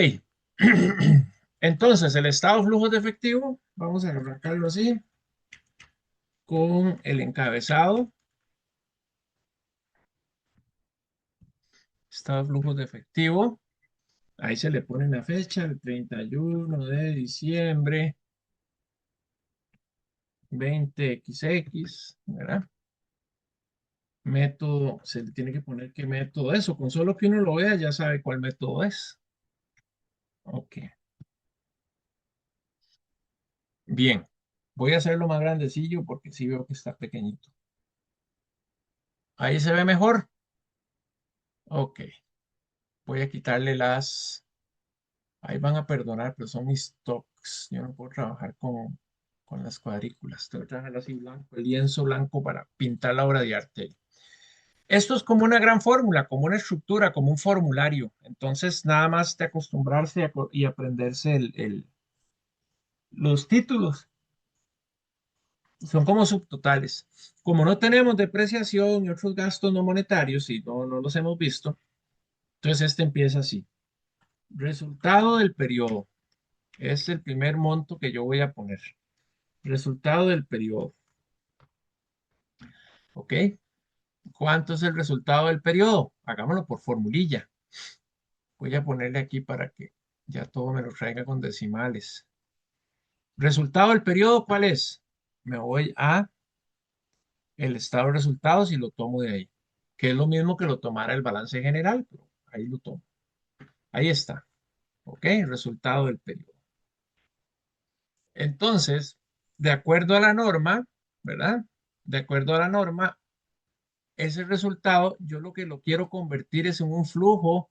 Entonces, el estado de flujos de efectivo, vamos a arrancarlo así, con el encabezado. Estado de flujos de efectivo. Ahí se le pone la fecha, el 31 de diciembre 20XX, ¿verdad? Método, se le tiene que poner qué método es, o con solo que uno lo vea ya sabe cuál método es. Ok, bien. Voy a hacerlo más grandecillo porque sí veo que está pequeñito. Ahí se ve mejor. Ok, voy a quitarle ahí van a perdonar, pero son mis toques. Yo no puedo trabajar con las cuadrículas. Tengo que trabajar así blanco, el lienzo blanco para pintar la obra de arte. Esto es como una gran fórmula, como una estructura, como un formulario. Entonces, nada más de acostumbrarse y aprenderse los títulos. Son como subtotales. Como no tenemos depreciación y otros gastos no monetarios y no los hemos visto, entonces este empieza así. Resultado del periodo. Es el primer monto que yo voy a poner. Resultado del periodo. ¿Ok? ¿Cuánto es el resultado del periodo? Hagámoslo por formulilla. Voy a ponerle aquí para que ya todo me lo traiga con decimales. ¿Resultado del periodo cuál es? Me voy a el estado de resultados y lo tomo de ahí, que es lo mismo que lo tomara el balance general, pero ahí lo tomo. Ahí está. ¿Ok? Resultado del periodo. Entonces, de acuerdo a la norma, ¿verdad? De acuerdo a la norma, ese resultado yo lo que lo quiero convertir es en un flujo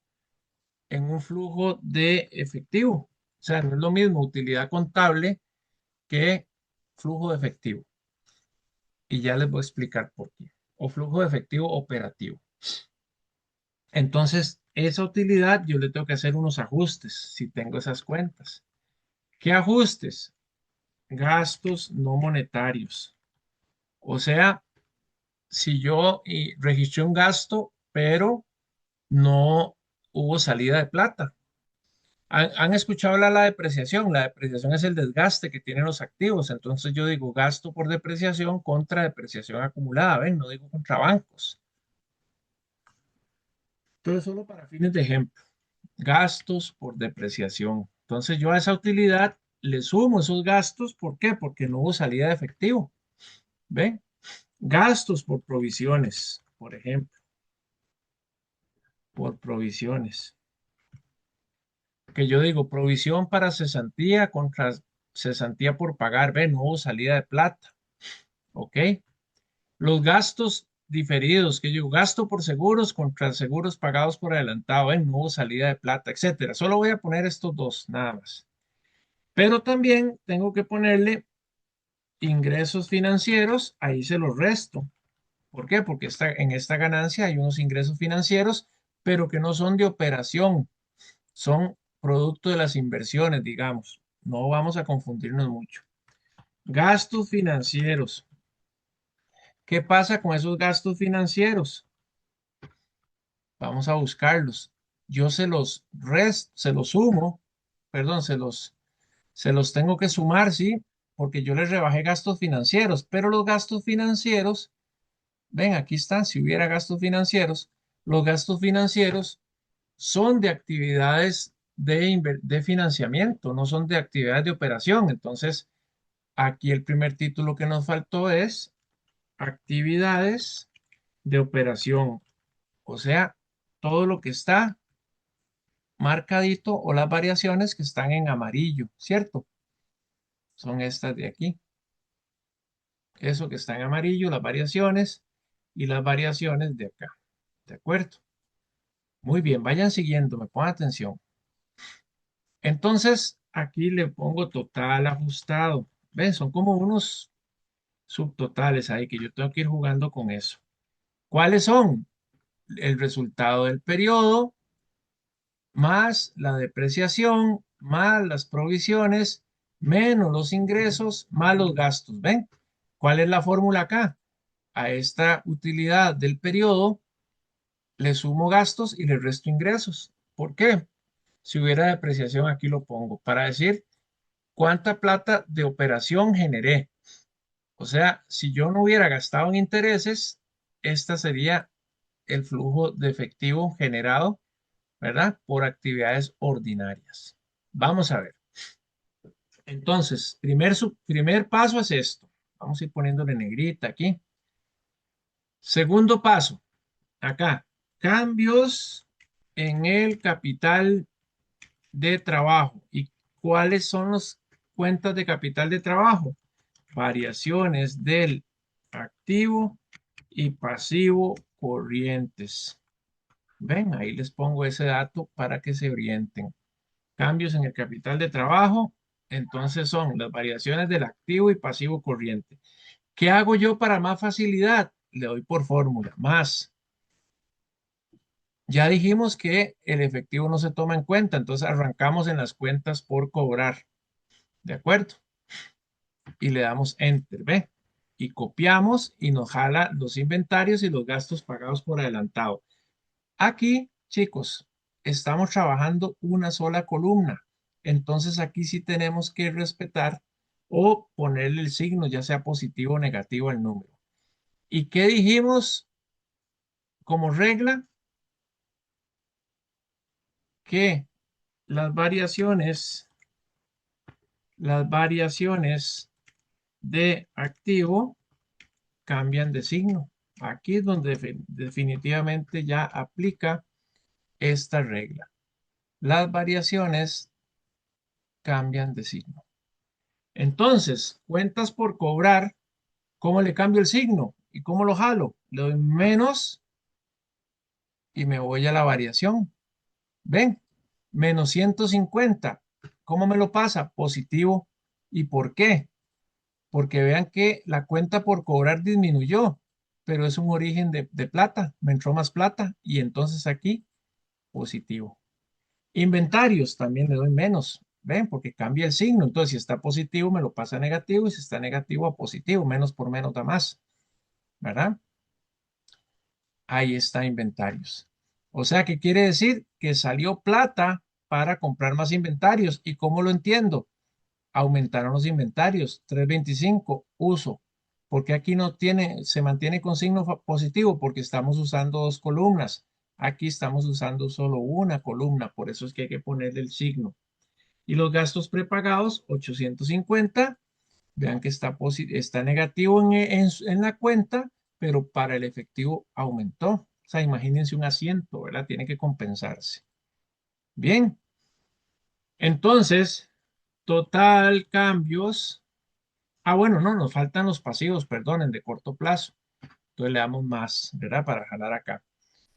de efectivo. O sea, no es lo mismo utilidad contable que flujo de efectivo. Y ya les voy a explicar por qué. O flujo de efectivo operativo. Entonces, esa utilidad yo le tengo que hacer unos ajustes si tengo esas cuentas. ¿Qué ajustes? Gastos no monetarios. O sea, si yo registré un gasto, pero no hubo salida de plata. ¿Han escuchado hablar de la depreciación? La depreciación es el desgaste que tienen los activos. Entonces yo digo gasto por depreciación contra depreciación acumulada. ¿Ven? No digo contra bancos. Entonces solo para fines de ejemplo. Gastos por depreciación. Entonces yo a esa utilidad le sumo esos gastos. ¿Por qué? Porque no hubo salida de efectivo. ¿Ven? Gastos por provisiones, por ejemplo. Por provisiones. Que yo digo provisión para cesantía contra cesantía por pagar. ¿Ven? No hubo salida de plata. ¿Ok? Los gastos diferidos, que yo gasto por seguros contra seguros pagados por adelantado. ¿Ven? No hubo salida de plata, etcétera. Solo voy a poner estos dos, nada más. Pero también tengo que ponerle ingresos financieros, ahí se los resto. ¿Por qué? Porque en esta ganancia hay unos ingresos financieros, pero que no son de operación, son producto de las inversiones, digamos. No vamos a confundirnos mucho. Gastos financieros. ¿Qué pasa con esos gastos financieros? Vamos a buscarlos. Yo se los sumo, perdón, se los tengo que sumar, ¿sí? Porque yo les rebajé gastos financieros, pero los gastos financieros, ven, aquí están, si hubiera gastos financieros, los gastos financieros son de actividades de financiamiento, no son de actividades de operación. Entonces, aquí el primer título que nos faltó es actividades de operación, o sea, todo lo que está marcadito o las variaciones que están en amarillo, ¿cierto? Son estas de aquí. Eso que está en amarillo, las variaciones y las variaciones de acá. ¿De acuerdo? Muy bien, vayan siguiendo, me pongan atención. Entonces, aquí le pongo total ajustado. ¿Ven? Son como unos subtotales ahí que yo tengo que ir jugando con eso. ¿Cuáles son? El resultado del periodo, más la depreciación, más las provisiones, menos los ingresos, más los gastos. ¿Ven? ¿Cuál es la fórmula acá? A esta utilidad del periodo le sumo gastos y le resto ingresos. ¿Por qué? Si hubiera depreciación, aquí lo pongo, para decir cuánta plata de operación generé. O sea, si yo no hubiera gastado en intereses, esta sería el flujo de efectivo generado, ¿verdad? Por actividades ordinarias. Vamos a ver. Entonces, primer paso es esto. Vamos a ir poniéndole negrita aquí. Segundo paso, acá, cambios en el capital de trabajo. ¿Y cuáles son las cuentas de capital de trabajo? Variaciones del activo y pasivo corrientes. Ven, ahí les pongo ese dato para que se orienten. Cambios en el capital de trabajo, entonces son las variaciones del activo y pasivo corriente. ¿Qué hago yo para más facilidad? Le doy por fórmula, más. Ya dijimos que el efectivo no se toma en cuenta, entonces arrancamos en las cuentas por cobrar. ¿De acuerdo? Y le damos Enter, ¿ve? Y copiamos y nos jala los inventarios y los gastos pagados por adelantado. Aquí, chicos, estamos trabajando una sola columna. Entonces aquí sí tenemos que respetar o ponerle el signo, ya sea positivo o negativo al número. ¿Y qué dijimos? como regla que las variaciones de activo cambian de signo. Aquí es donde definitivamente ya aplica esta regla. Las variaciones cambian de signo. Entonces, cuentas por cobrar, ¿cómo le cambio el signo? ¿Y cómo lo jalo? Le doy menos y me voy a la variación. ¿Ven? Menos 150. ¿Cómo me lo pasa? Positivo. ¿Y por qué? Porque vean que la cuenta por cobrar disminuyó, pero es un origen de plata, me entró más plata y entonces aquí positivo. Inventarios también le doy menos, ¿ven? Porque cambia el signo, entonces si está positivo me lo pasa a negativo y si está negativo a positivo, menos por menos da más, ¿verdad? Ahí está inventarios. O sea, ¿qué quiere decir? Que salió plata para comprar más inventarios. ¿Y cómo lo entiendo? Aumentaron los inventarios. 325, uso. Porque aquí no tiene, se mantiene con signo positivo porque estamos usando dos columnas. Aquí estamos usando solo una columna, por eso es que hay que ponerle el signo. Y los gastos prepagados, 850. Vean que está negativo en la cuenta, pero para el efectivo aumentó. O sea, imagínense un asiento, ¿verdad? Tiene que compensarse. Bien, entonces, total cambios. Ah, bueno, no, nos faltan los pasivos, perdonen, de corto plazo. Entonces le damos más, ¿verdad? Para jalar acá.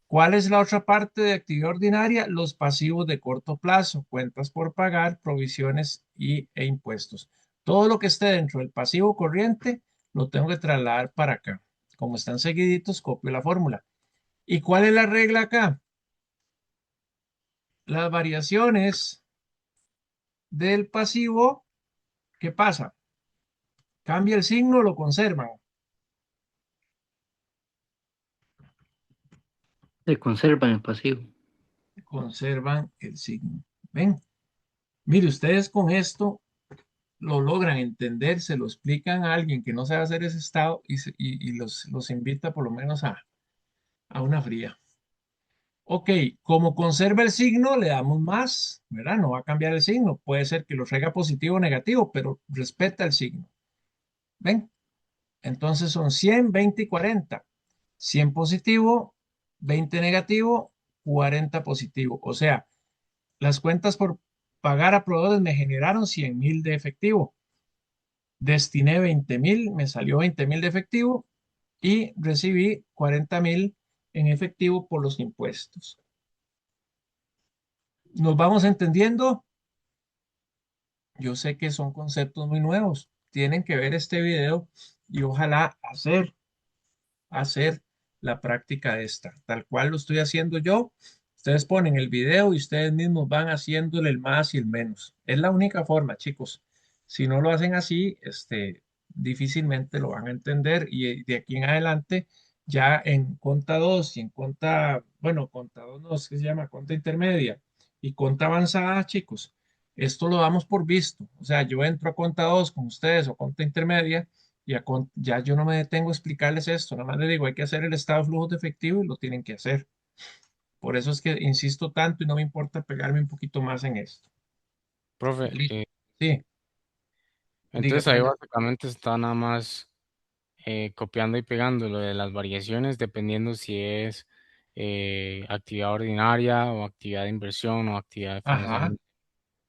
¿Cuál es la otra parte de actividad ordinaria? Los pasivos de corto plazo, cuentas por pagar, provisiones e impuestos. Todo lo que esté dentro del pasivo corriente lo tengo que trasladar para acá. Como están seguiditos, copio la fórmula. ¿Y cuál es la regla acá? Las variaciones del pasivo, ¿qué pasa? Cambia el signo, lo conservan. Se conserva en el pasivo. Conservan el signo. ¿Ven? Mire, ustedes con esto lo logran entender, se lo explican a alguien que no sabe hacer ese estado y los invita por lo menos a una fría. Ok, como conserva el signo, le damos más, ¿verdad? No va a cambiar el signo. Puede ser que lo traiga positivo o negativo, pero respeta el signo. ¿Ven? Entonces son 100, 20 y 40. 100 positivo, 20 negativo, 40 positivo. O sea, las cuentas por pagar a proveedores me generaron 100,000 de efectivo. Destiné 20,000, me salió 20,000 de efectivo y recibí 40,000 en efectivo por los impuestos. ¿Nos vamos entendiendo? Yo sé que son conceptos muy nuevos. Tienen que ver este video y ojalá hacer la práctica de esta, tal cual lo estoy haciendo yo. Ustedes ponen el video y ustedes mismos van haciéndole el más y el menos. Es la única forma, chicos. Si no lo hacen así, difícilmente lo van a entender y de aquí en adelante ya en conta 2 y en conta, bueno, conta 2 no, es que se llama conta intermedia y conta avanzada, chicos, esto lo damos por visto. O sea, yo entro a conta 2 con ustedes o conta intermedia y ya yo no me detengo a explicarles esto, nada más les digo, hay que hacer el estado de flujos de efectivo y lo tienen que hacer. Por eso es que insisto tanto y no me importa pegarme un poquito más en esto. Profe, Listo. Sí, entonces ahí dígame. básicamente está nada más copiando y pegando lo de las variaciones, dependiendo si es actividad ordinaria o actividad de inversión o actividad de Ajá. financiamiento.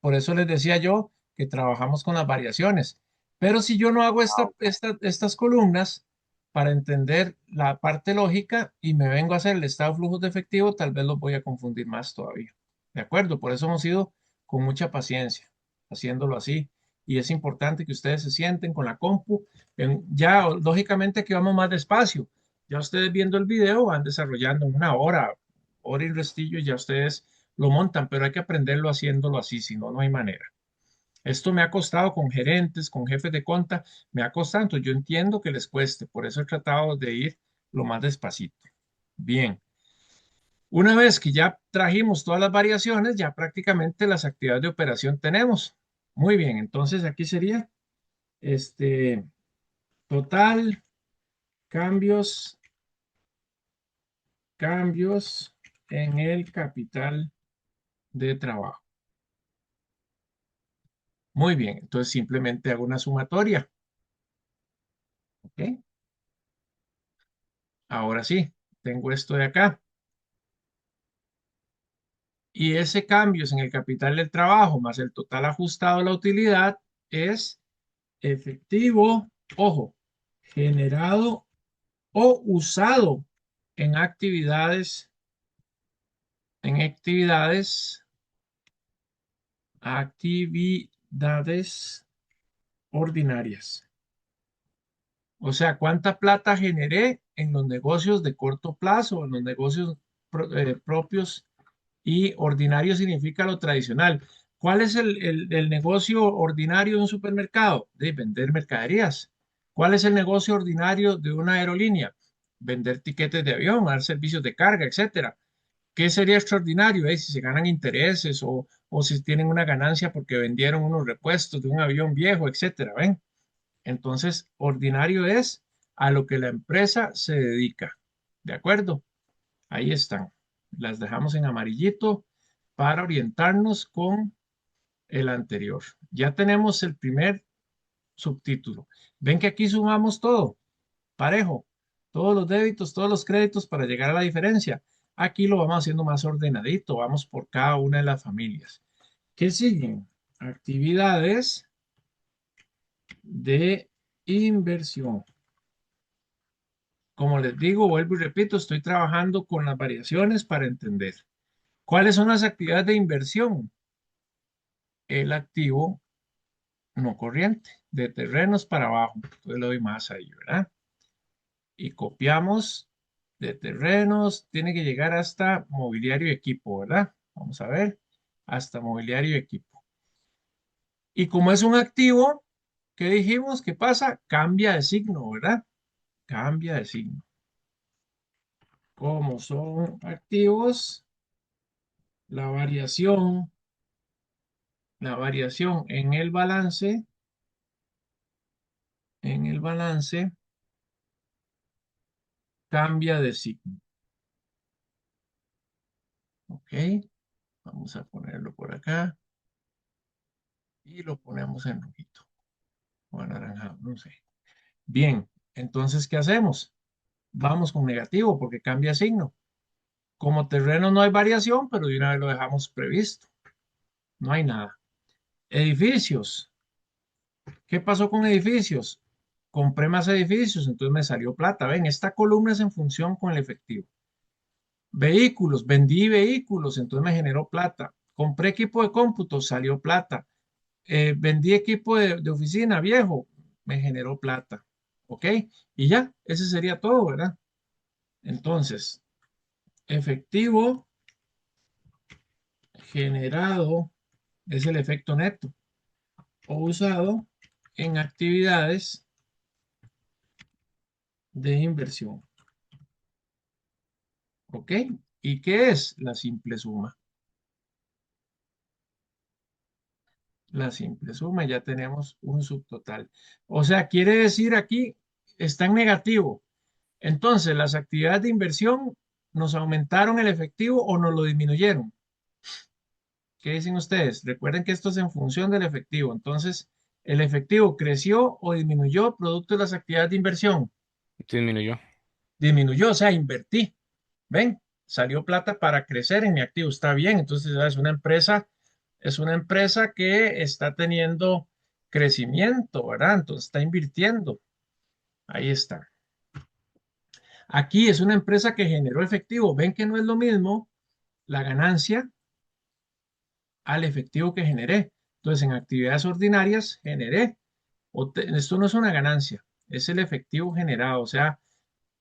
Por eso les decía yo que trabajamos con las variaciones. Pero si yo no hago estas columnas para entender la parte lógica y me vengo a hacer el estado de flujos de efectivo, tal vez los voy a confundir más todavía. ¿De acuerdo? Por eso hemos ido con mucha paciencia haciéndolo así. Y es importante que ustedes se sienten con la compu. Ya, lógicamente que vamos más despacio. Ya ustedes viendo el video van desarrollando en una hora, hora y restillo, y ya ustedes lo montan, pero hay que aprenderlo haciéndolo así, si no, no hay manera. Esto me ha costado con gerentes, con jefes de conta, me ha costado, entonces yo entiendo que les cueste, por eso he tratado de ir lo más despacito. Bien, una vez que ya trajimos todas las variaciones, ya prácticamente las actividades de operación tenemos. Muy bien, entonces aquí sería este total, cambios cambios en el capital de trabajo. Muy bien, entonces simplemente hago una sumatoria. ¿Ok? Ahora sí, tengo esto de acá. Y ese cambio en el capital del trabajo más el total ajustado a la utilidad es efectivo, ojo, generado o usado en actividades ordinarias. O sea, ¿cuánta plata generé en los negocios de corto plazo, en los negocios propios y ordinario significa lo tradicional? ¿Cuál es el negocio ordinario de un supermercado? De vender mercaderías. ¿Cuál es el negocio ordinario de una aerolínea? Vender tiquetes de avión, dar servicios de carga, etcétera. ¿Qué sería extraordinario? Si se ganan intereses o si tienen una ganancia porque vendieron unos repuestos de un avión viejo, etcétera. ¿Ven? Entonces, ordinario es a lo que la empresa se dedica. ¿De acuerdo? Ahí están. Las dejamos en amarillito para orientarnos con el anterior. Ya tenemos el primer subtítulo. Ven que aquí sumamos todo, parejo. Todos los débitos, todos los créditos para llegar a la diferencia. Aquí lo vamos haciendo más ordenadito. Vamos por cada una de las familias. ¿Qué siguen? Actividades de inversión. Como les digo, vuelvo y repito, estoy trabajando con las variaciones para entender. ¿Cuáles son las actividades de inversión? El activo no corriente, de terrenos para abajo. Entonces le doy más ahí, ¿verdad? Y copiamos de terrenos, tiene que llegar hasta mobiliario y equipo, ¿verdad? Vamos a ver, hasta mobiliario y equipo. Y como es un activo, ¿qué dijimos? ¿Qué pasa? Cambia de signo, ¿verdad? Cambia de signo. Como son activos, la variación en el balance cambia de signo. Ok, vamos a ponerlo por acá y lo ponemos en rojito o anaranjado, no sé. Bien, entonces, ¿qué hacemos? Vamos con negativo porque cambia signo. Como terreno no hay variación, pero de una vez lo dejamos previsto. No hay nada. Edificios. ¿Qué pasó con edificios? Compré más edificios, entonces me salió plata. Ven, esta columna es en función con el efectivo. Vehículos, vendí vehículos, entonces me generó plata. Compré equipo de cómputo, salió plata. Vendí equipo de oficina viejo, me generó plata. ¿Ok? Y ya, ese sería todo, ¿verdad? Entonces, efectivo generado es el efecto neto o usado en actividades de inversión. ¿Ok? ¿Y qué es la simple suma? La simple suma, ya tenemos un subtotal. O sea, quiere decir aquí, está en negativo. Entonces, las actividades de inversión nos aumentaron el efectivo o nos lo disminuyeron. ¿Qué dicen ustedes? Recuerden que esto es en función del efectivo. Entonces, ¿el efectivo creció o disminuyó producto de las actividades de inversión? Disminuyó. Disminuyó, o sea, invertí. ¿Ven? Salió plata para crecer en mi activo. Está bien. Entonces, es una empresa que está teniendo crecimiento, ¿verdad? Entonces, está invirtiendo. Ahí está. Aquí es una empresa que generó efectivo. Ven que no es lo mismo la ganancia al efectivo que generé. Entonces, en actividades ordinarias generé. Esto no es una ganancia, es el efectivo generado. O sea,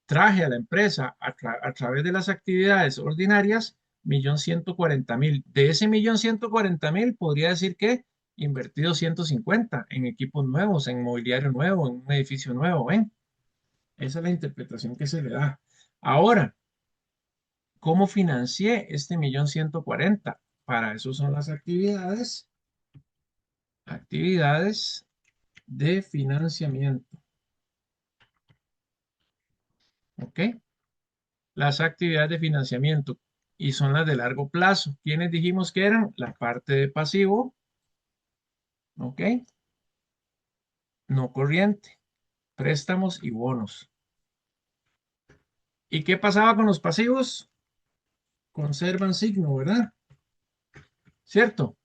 traje a la empresa a través de las actividades ordinarias 1.140.000. De ese 1.140.000 podría decir que invertí 250 en equipos nuevos, en mobiliario nuevo, en un edificio nuevo. ¿Ven? Esa es la interpretación que se le da. Ahora, ¿cómo financié este 1.140.000? Para eso son las actividades de financiamiento. ¿Ok? las actividades de financiamiento y son las de largo plazo. ¿Quiénes dijimos que eran? La parte de pasivo, ¿ok? No corriente, préstamos y bonos. ¿Y qué pasaba con los pasivos? Conservan signo, ¿verdad? ¿Cierto?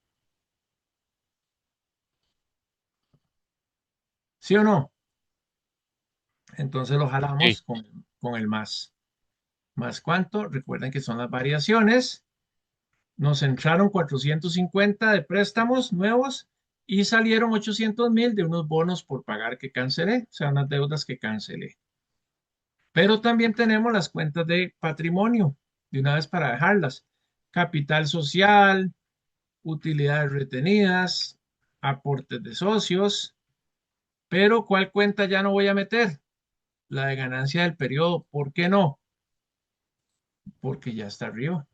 ¿Sí o no? Entonces lo Sí. jalamos con el más. ¿Más cuánto? Recuerden que son las variaciones. Nos entraron 450 de préstamos nuevos y salieron 800,000 de unos bonos por pagar que cancelé, o sea, unas deudas que cancelé. Pero también tenemos las cuentas de patrimonio, de una vez para dejarlas. Capital social, utilidades retenidas, aportes de socios, pero ¿cuál cuenta ya no voy a meter? La de ganancia del periodo. ¿Por qué no? Porque ya está arriba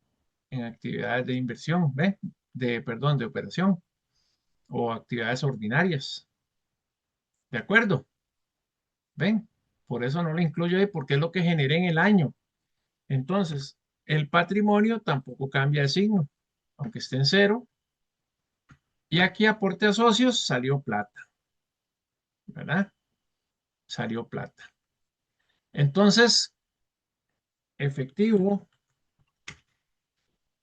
en actividades de inversión, ¿ve? Perdón, de operación o actividades ordinarias. ¿De acuerdo? ¿Ven? Por eso no lo incluyo ahí, porque es lo que generé en el año. Entonces, el patrimonio tampoco cambia de signo, aunque esté en cero. Y aquí aporte a socios salió plata, ¿verdad? Salió plata. Entonces, efectivo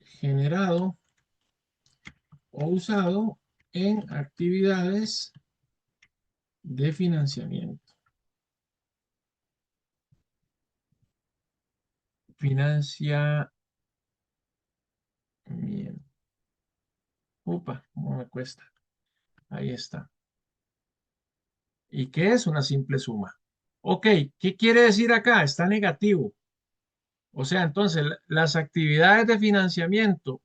generado o usado en actividades de financiamiento. Financiamiento. Upa, ¿cómo me cuesta? Ahí está. ¿Y qué es? Una simple suma. Ok, ¿qué quiere decir acá? Está negativo. O sea, entonces las actividades de financiamiento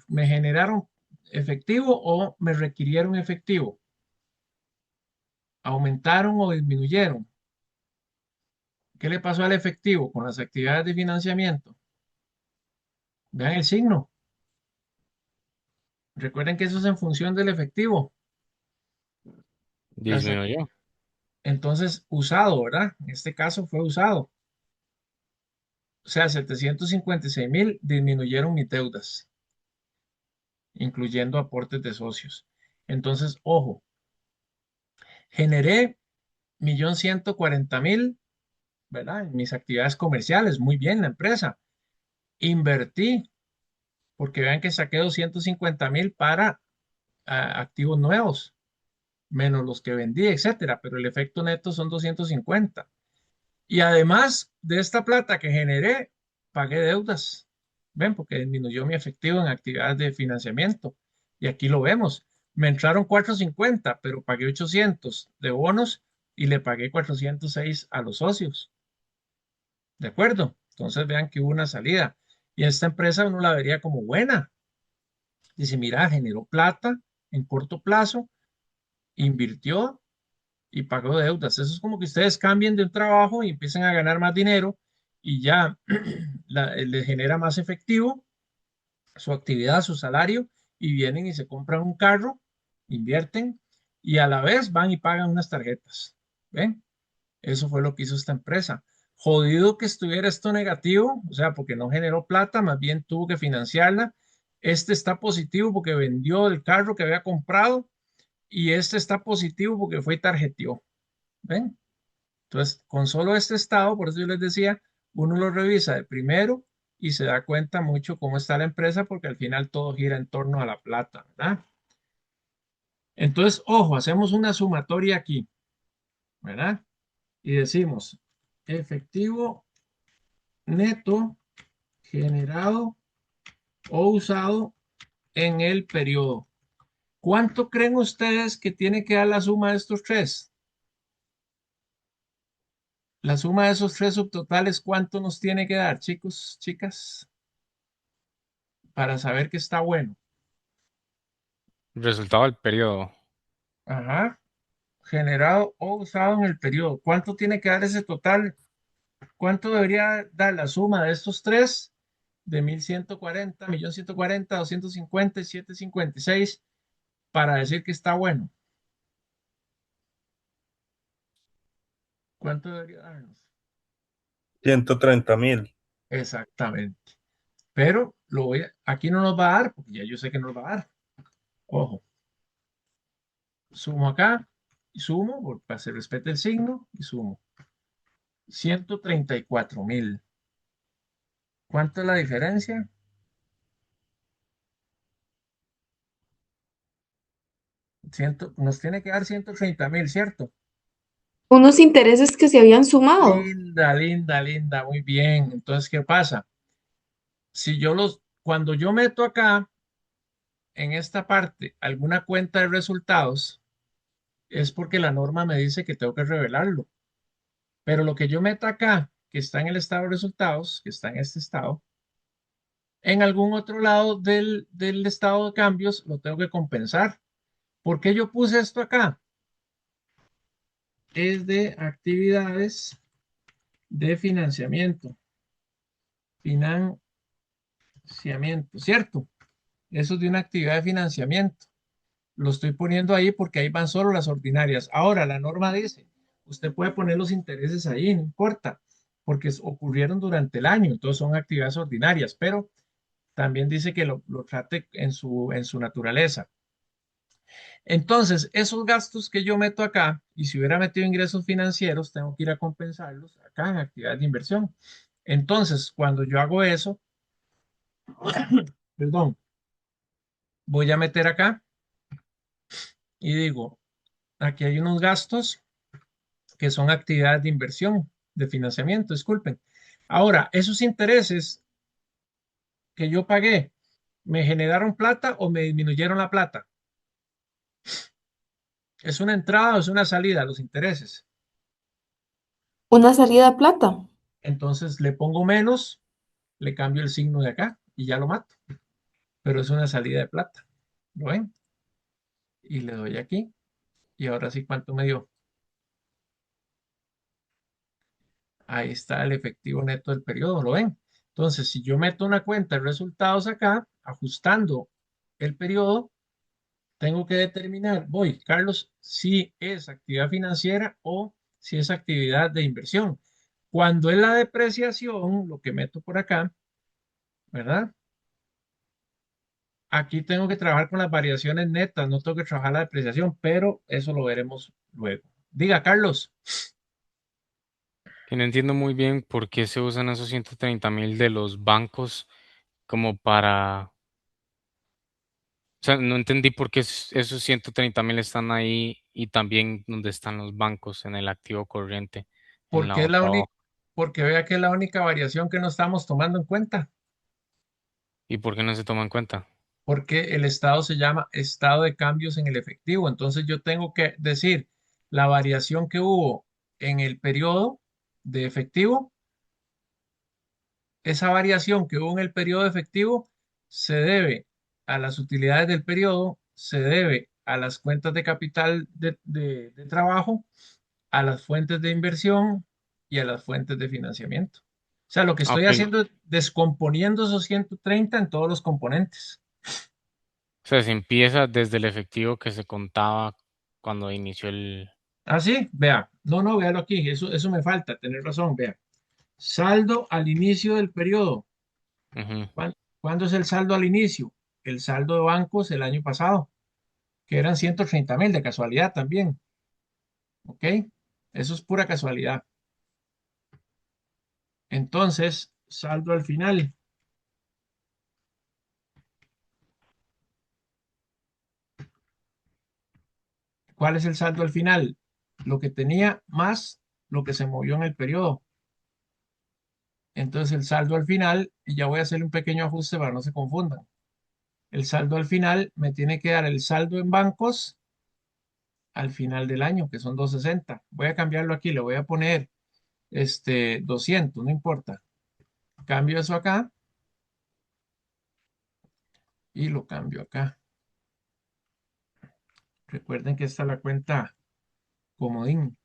me generaron efectivo o me requirieron efectivo. ¿Aumentaron o disminuyeron? ¿Qué le pasó al efectivo con las actividades de financiamiento? Vean el signo. Recuerden que eso es en función del efectivo. Las ac- Disminuyó. entonces, usado, ¿verdad? En este caso fue usado. O sea, 756,000 disminuyeron mis deudas, incluyendo aportes de socios. Entonces, ojo, generé 1,140,000, ¿verdad? En mis actividades comerciales, muy bien la empresa. Invertí, porque vean que saqué 250,000 para activos nuevos, menos los que vendí, etcétera, pero el efecto neto son 250. Y además de esta plata que generé, pagué deudas. ¿Ven? Porque disminuyó mi efectivo en actividades de financiamiento. Y aquí lo vemos. Me entraron 450, pero pagué 800 de bonos y le pagué 406 a los socios. ¿De acuerdo? Entonces vean que hubo una salida. Y esta empresa uno la vería como buena. Dice, mira, generó plata en corto plazo, invirtió y pagó deudas. Eso es como que ustedes cambien de un trabajo y empiecen a ganar más dinero y ya les genera más efectivo su actividad, su salario, y vienen y se compran un carro, invierten y a la vez van y pagan unas tarjetas. ¿Ven? Eso fue lo que hizo esta empresa. Jodido que estuviera esto negativo, o sea, porque no generó plata, más bien tuvo que financiarla. Este está positivo porque vendió el carro que había comprado y este está positivo porque fue y tarjeteó. ¿Ven? Entonces, con solo este estado, por eso yo les decía, uno lo revisa de primero y se da cuenta mucho cómo está la empresa porque al final todo gira en torno a la plata, ¿verdad? Entonces, ojo, hacemos una sumatoria aquí, ¿verdad? Y decimos, efectivo neto generado o usado en el periodo. ¿Cuánto creen ustedes que tiene que dar la suma de estos tres? La suma de esos tres subtotales, ¿cuánto nos tiene que dar, chicos, chicas? Para saber que está bueno. Resultado del periodo. Ajá. Generado o usado en el periodo. ¿Cuánto tiene que dar ese total? ¿Cuánto debería dar la suma de estos tres? De 1,140, 1,140, 250 y 756 para decir que está bueno. ¿Cuánto debería darnos? 130,000. Exactamente. Pero aquí no nos va a dar, porque ya yo sé que nos va a dar. Ojo, sumo acá y sumo, para que se respete el signo, y sumo 134.000. ¿Cuánto es la diferencia? Nos tiene que dar 130.000, ¿cierto? Unos intereses que se habían sumado. Linda, linda, linda, muy bien. Entonces, ¿qué pasa? Cuando yo meto acá, en esta parte, alguna cuenta de resultados, es porque la norma me dice que tengo que revelarlo. Pero lo que yo meta acá, que está en el estado de resultados, que está en este estado, en algún otro lado del estado de cambios, lo tengo que compensar. ¿Por qué yo puse esto acá? Es de actividades de financiamiento. Financiamiento, ¿cierto? Eso es de una actividad de financiamiento. Lo estoy poniendo ahí porque ahí van solo las ordinarias. Ahora, la norma dice, usted puede poner los intereses ahí, no importa, porque ocurrieron durante el año, entonces son actividades ordinarias, pero también dice que lo trate en su naturaleza. Entonces, esos gastos que yo meto acá, y si hubiera metido ingresos financieros, tengo que ir a compensarlos acá en actividades de inversión. Entonces, cuando yo hago eso, perdón, voy a meter acá y digo, aquí hay unos gastos que son actividades de inversión, de financiamiento, disculpen. Ahora, esos intereses que yo pagué, ¿me generaron plata o me disminuyeron la plata? ¿Es una entrada o es una salida los intereses? Una salida de plata. Entonces le pongo menos, le cambio el signo de acá y ya lo mato. Pero es una salida de plata. ¿Lo ven? Y le doy aquí. Y ahora sí, ¿cuánto me dio? Ahí está el efectivo neto del periodo, ¿lo ven? Entonces, si yo meto una cuenta de resultados acá, ajustando el periodo, tengo que determinar, Carlos, si es actividad financiera o si es actividad de inversión. Cuando es la depreciación, lo que meto por acá, ¿verdad? Aquí tengo que trabajar con las variaciones netas, no tengo que trabajar la depreciación, pero eso lo veremos luego. Diga, Carlos, Que no entiendo muy bien por qué se usan esos 130.000 de los bancos como para... O sea, no entendí por qué esos 130.000 están ahí y también donde están los bancos en el activo corriente, en la porque es la otra única, hoja. porque vea que es la única variación que no estamos tomando en cuenta, ¿Y por qué no se toma en cuenta? porque el estado se llama estado de cambios en el efectivo. Entonces yo tengo que decir la variación que hubo en el periodo de efectivo. Esa variación que hubo en el periodo efectivo se debe a las utilidades del periodo, se debe a las cuentas de capital de trabajo, a las fuentes de inversión y a las fuentes de financiamiento. O sea, lo que Ah, estoy ok. haciendo es descomponiendo esos 130 en todos los componentes. O sea, se empieza desde el efectivo que se contaba cuando inició el... Ah, sí, vea. No, no, véalo aquí. Eso me falta, tener razón, vea. Saldo al inicio del periodo. Ujú. ¿Cuándo es el saldo al inicio? El saldo de bancos el año pasado, que eran 130.000 de casualidad también. ¿Ok? Eso es pura casualidad. Entonces, saldo al final. ¿Cuál es el saldo al final? Lo que tenía más lo que se movió en el periodo. Entonces, el saldo al final, y ya voy a hacer un pequeño ajuste para no se confundan. El saldo al final me tiene que dar el saldo en bancos al final del año, que son 260. Voy a cambiarlo aquí, le voy a poner 200, no importa. Cambio eso acá y lo cambio acá. Recuerden que esta es la cuenta comodín,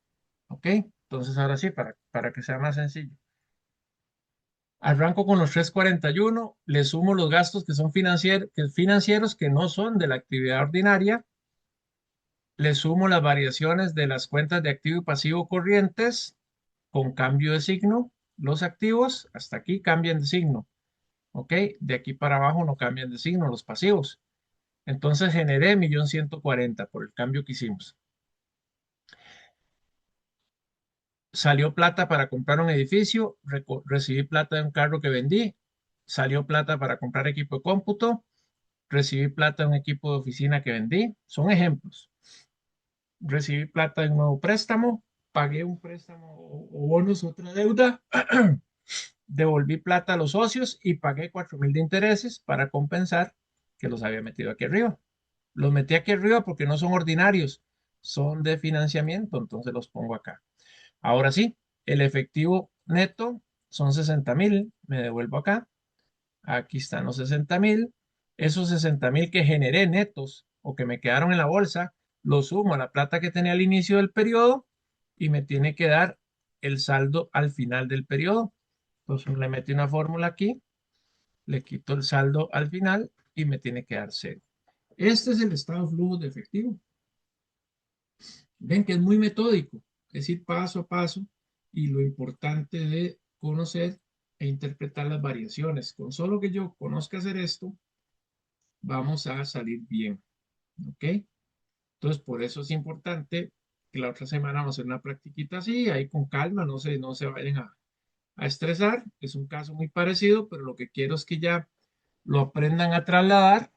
¿ok? Entonces ahora sí, para que sea más sencillo. Arranco con los 341, le sumo los gastos que son financieros que no son de la actividad ordinaria, le sumo las variaciones de las cuentas de activo y pasivo corrientes con cambio de signo Los activos hasta aquí cambian de signo, ¿ok? De aquí para abajo no cambian de signo los pasivos. Entonces generé 1.140.000 por el cambio que hicimos. Salió plata para comprar un edificio, recibí plata de un carro que vendí, salió plata para comprar equipo de cómputo, recibí plata de un equipo de oficina que vendí. Son ejemplos. Recibí plata de un nuevo préstamo, pagué un préstamo o bonos, otra deuda, devolví plata a los socios y pagué 4.000 de intereses para compensar que los había metido aquí arriba. Los metí aquí arriba porque no son ordinarios, son de financiamiento, entonces los pongo acá. Ahora sí, el efectivo neto son 60.000, me devuelvo acá. Aquí están los 60.000. Esos 60.000 que generé netos o que me quedaron en la bolsa, los sumo a la plata que tenía al inicio del periodo y me tiene que dar el saldo al final del periodo. Entonces le metí una fórmula aquí, le quito el saldo al final y me tiene que dar cero. Este es el estado de flujo de efectivo. Ven que es muy metódico, es ir paso a paso y lo importante de conocer e interpretar las variaciones. Con solo que yo conozca hacer esto, vamos a salir bien. ¿Ok? Entonces, por eso es importante que la otra semana vamos a hacer una practiquita así, ahí con calma, no se vayan a estresar. Es un caso muy parecido, pero lo que quiero es que ya lo aprendan a trasladar,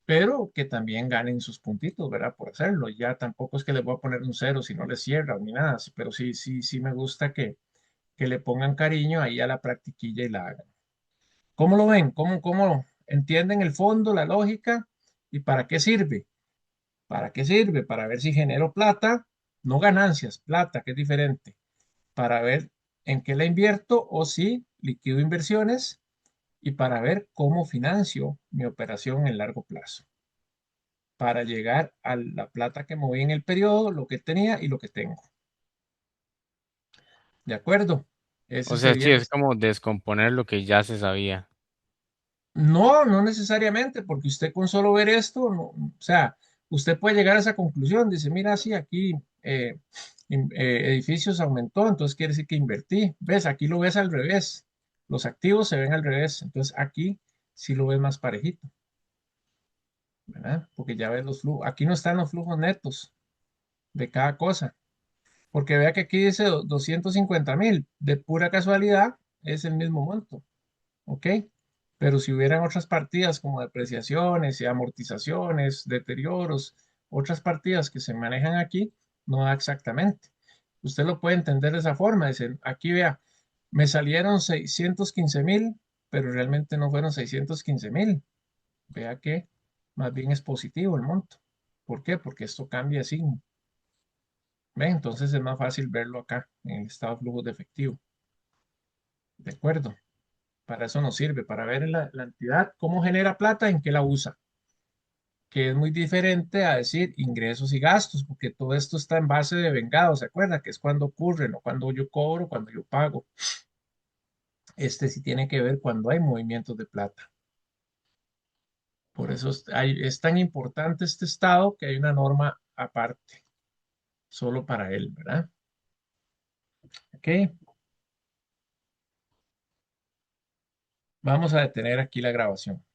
pero que también ganen sus puntitos, ¿verdad? Por hacerlo. Ya tampoco es que les voy a poner un cero si no les cierra ni nada, pero sí, sí, sí me gusta que le pongan cariño ahí a la practiquilla y la hagan. ¿Cómo lo ven? ¿Cómo entienden el fondo, la lógica y para qué sirve? ¿Para qué sirve? Para ver si genero plata, no ganancias, plata, que es diferente, para ver en qué la invierto o si liquido inversiones y para ver cómo financio mi operación en largo plazo, para llegar a la plata que moví en el periodo, lo que tenía y lo que tengo. ¿De acuerdo? Ese O sea, sería sí, el... es como descomponer lo que ya se sabía. No, no necesariamente, porque usted con solo ver esto, o sea, usted puede llegar a esa conclusión, dice, mira, sí, aquí edificios aumentó, entonces quiere decir que invertí. ¿Ves? Aquí lo ves al revés. Los activos se ven al revés, entonces aquí sí lo ves más parejito, ¿verdad? Porque ya ves los flujos. Aquí no están los flujos netos de cada cosa, porque vea que aquí dice 250.000, de pura casualidad es el mismo monto. ¿Ok? Pero si hubieran otras partidas como depreciaciones y amortizaciones, deterioros, otras partidas que se manejan aquí, no da exactamente. Usted lo puede entender de esa forma. Dicen, aquí vea, me salieron 615.000, pero realmente no fueron 615.000. Vea que más bien es positivo el monto. ¿Por qué? Porque esto cambia así. ¿Ve? Entonces es más fácil verlo acá en el estado de flujo de efectivo. ¿De acuerdo? Para eso nos sirve, para ver la entidad, cómo genera plata, en qué la usa, que es muy diferente a decir ingresos y gastos, porque todo esto está en base de vengado, ¿se acuerda? Que es cuando ocurre, no cuando yo cobro, cuando yo pago. Este sí tiene que ver cuando hay movimientos de plata. Por eso es tan importante este estado que hay una norma aparte, solo para él, ¿verdad? Ok, vamos a detener aquí la grabación.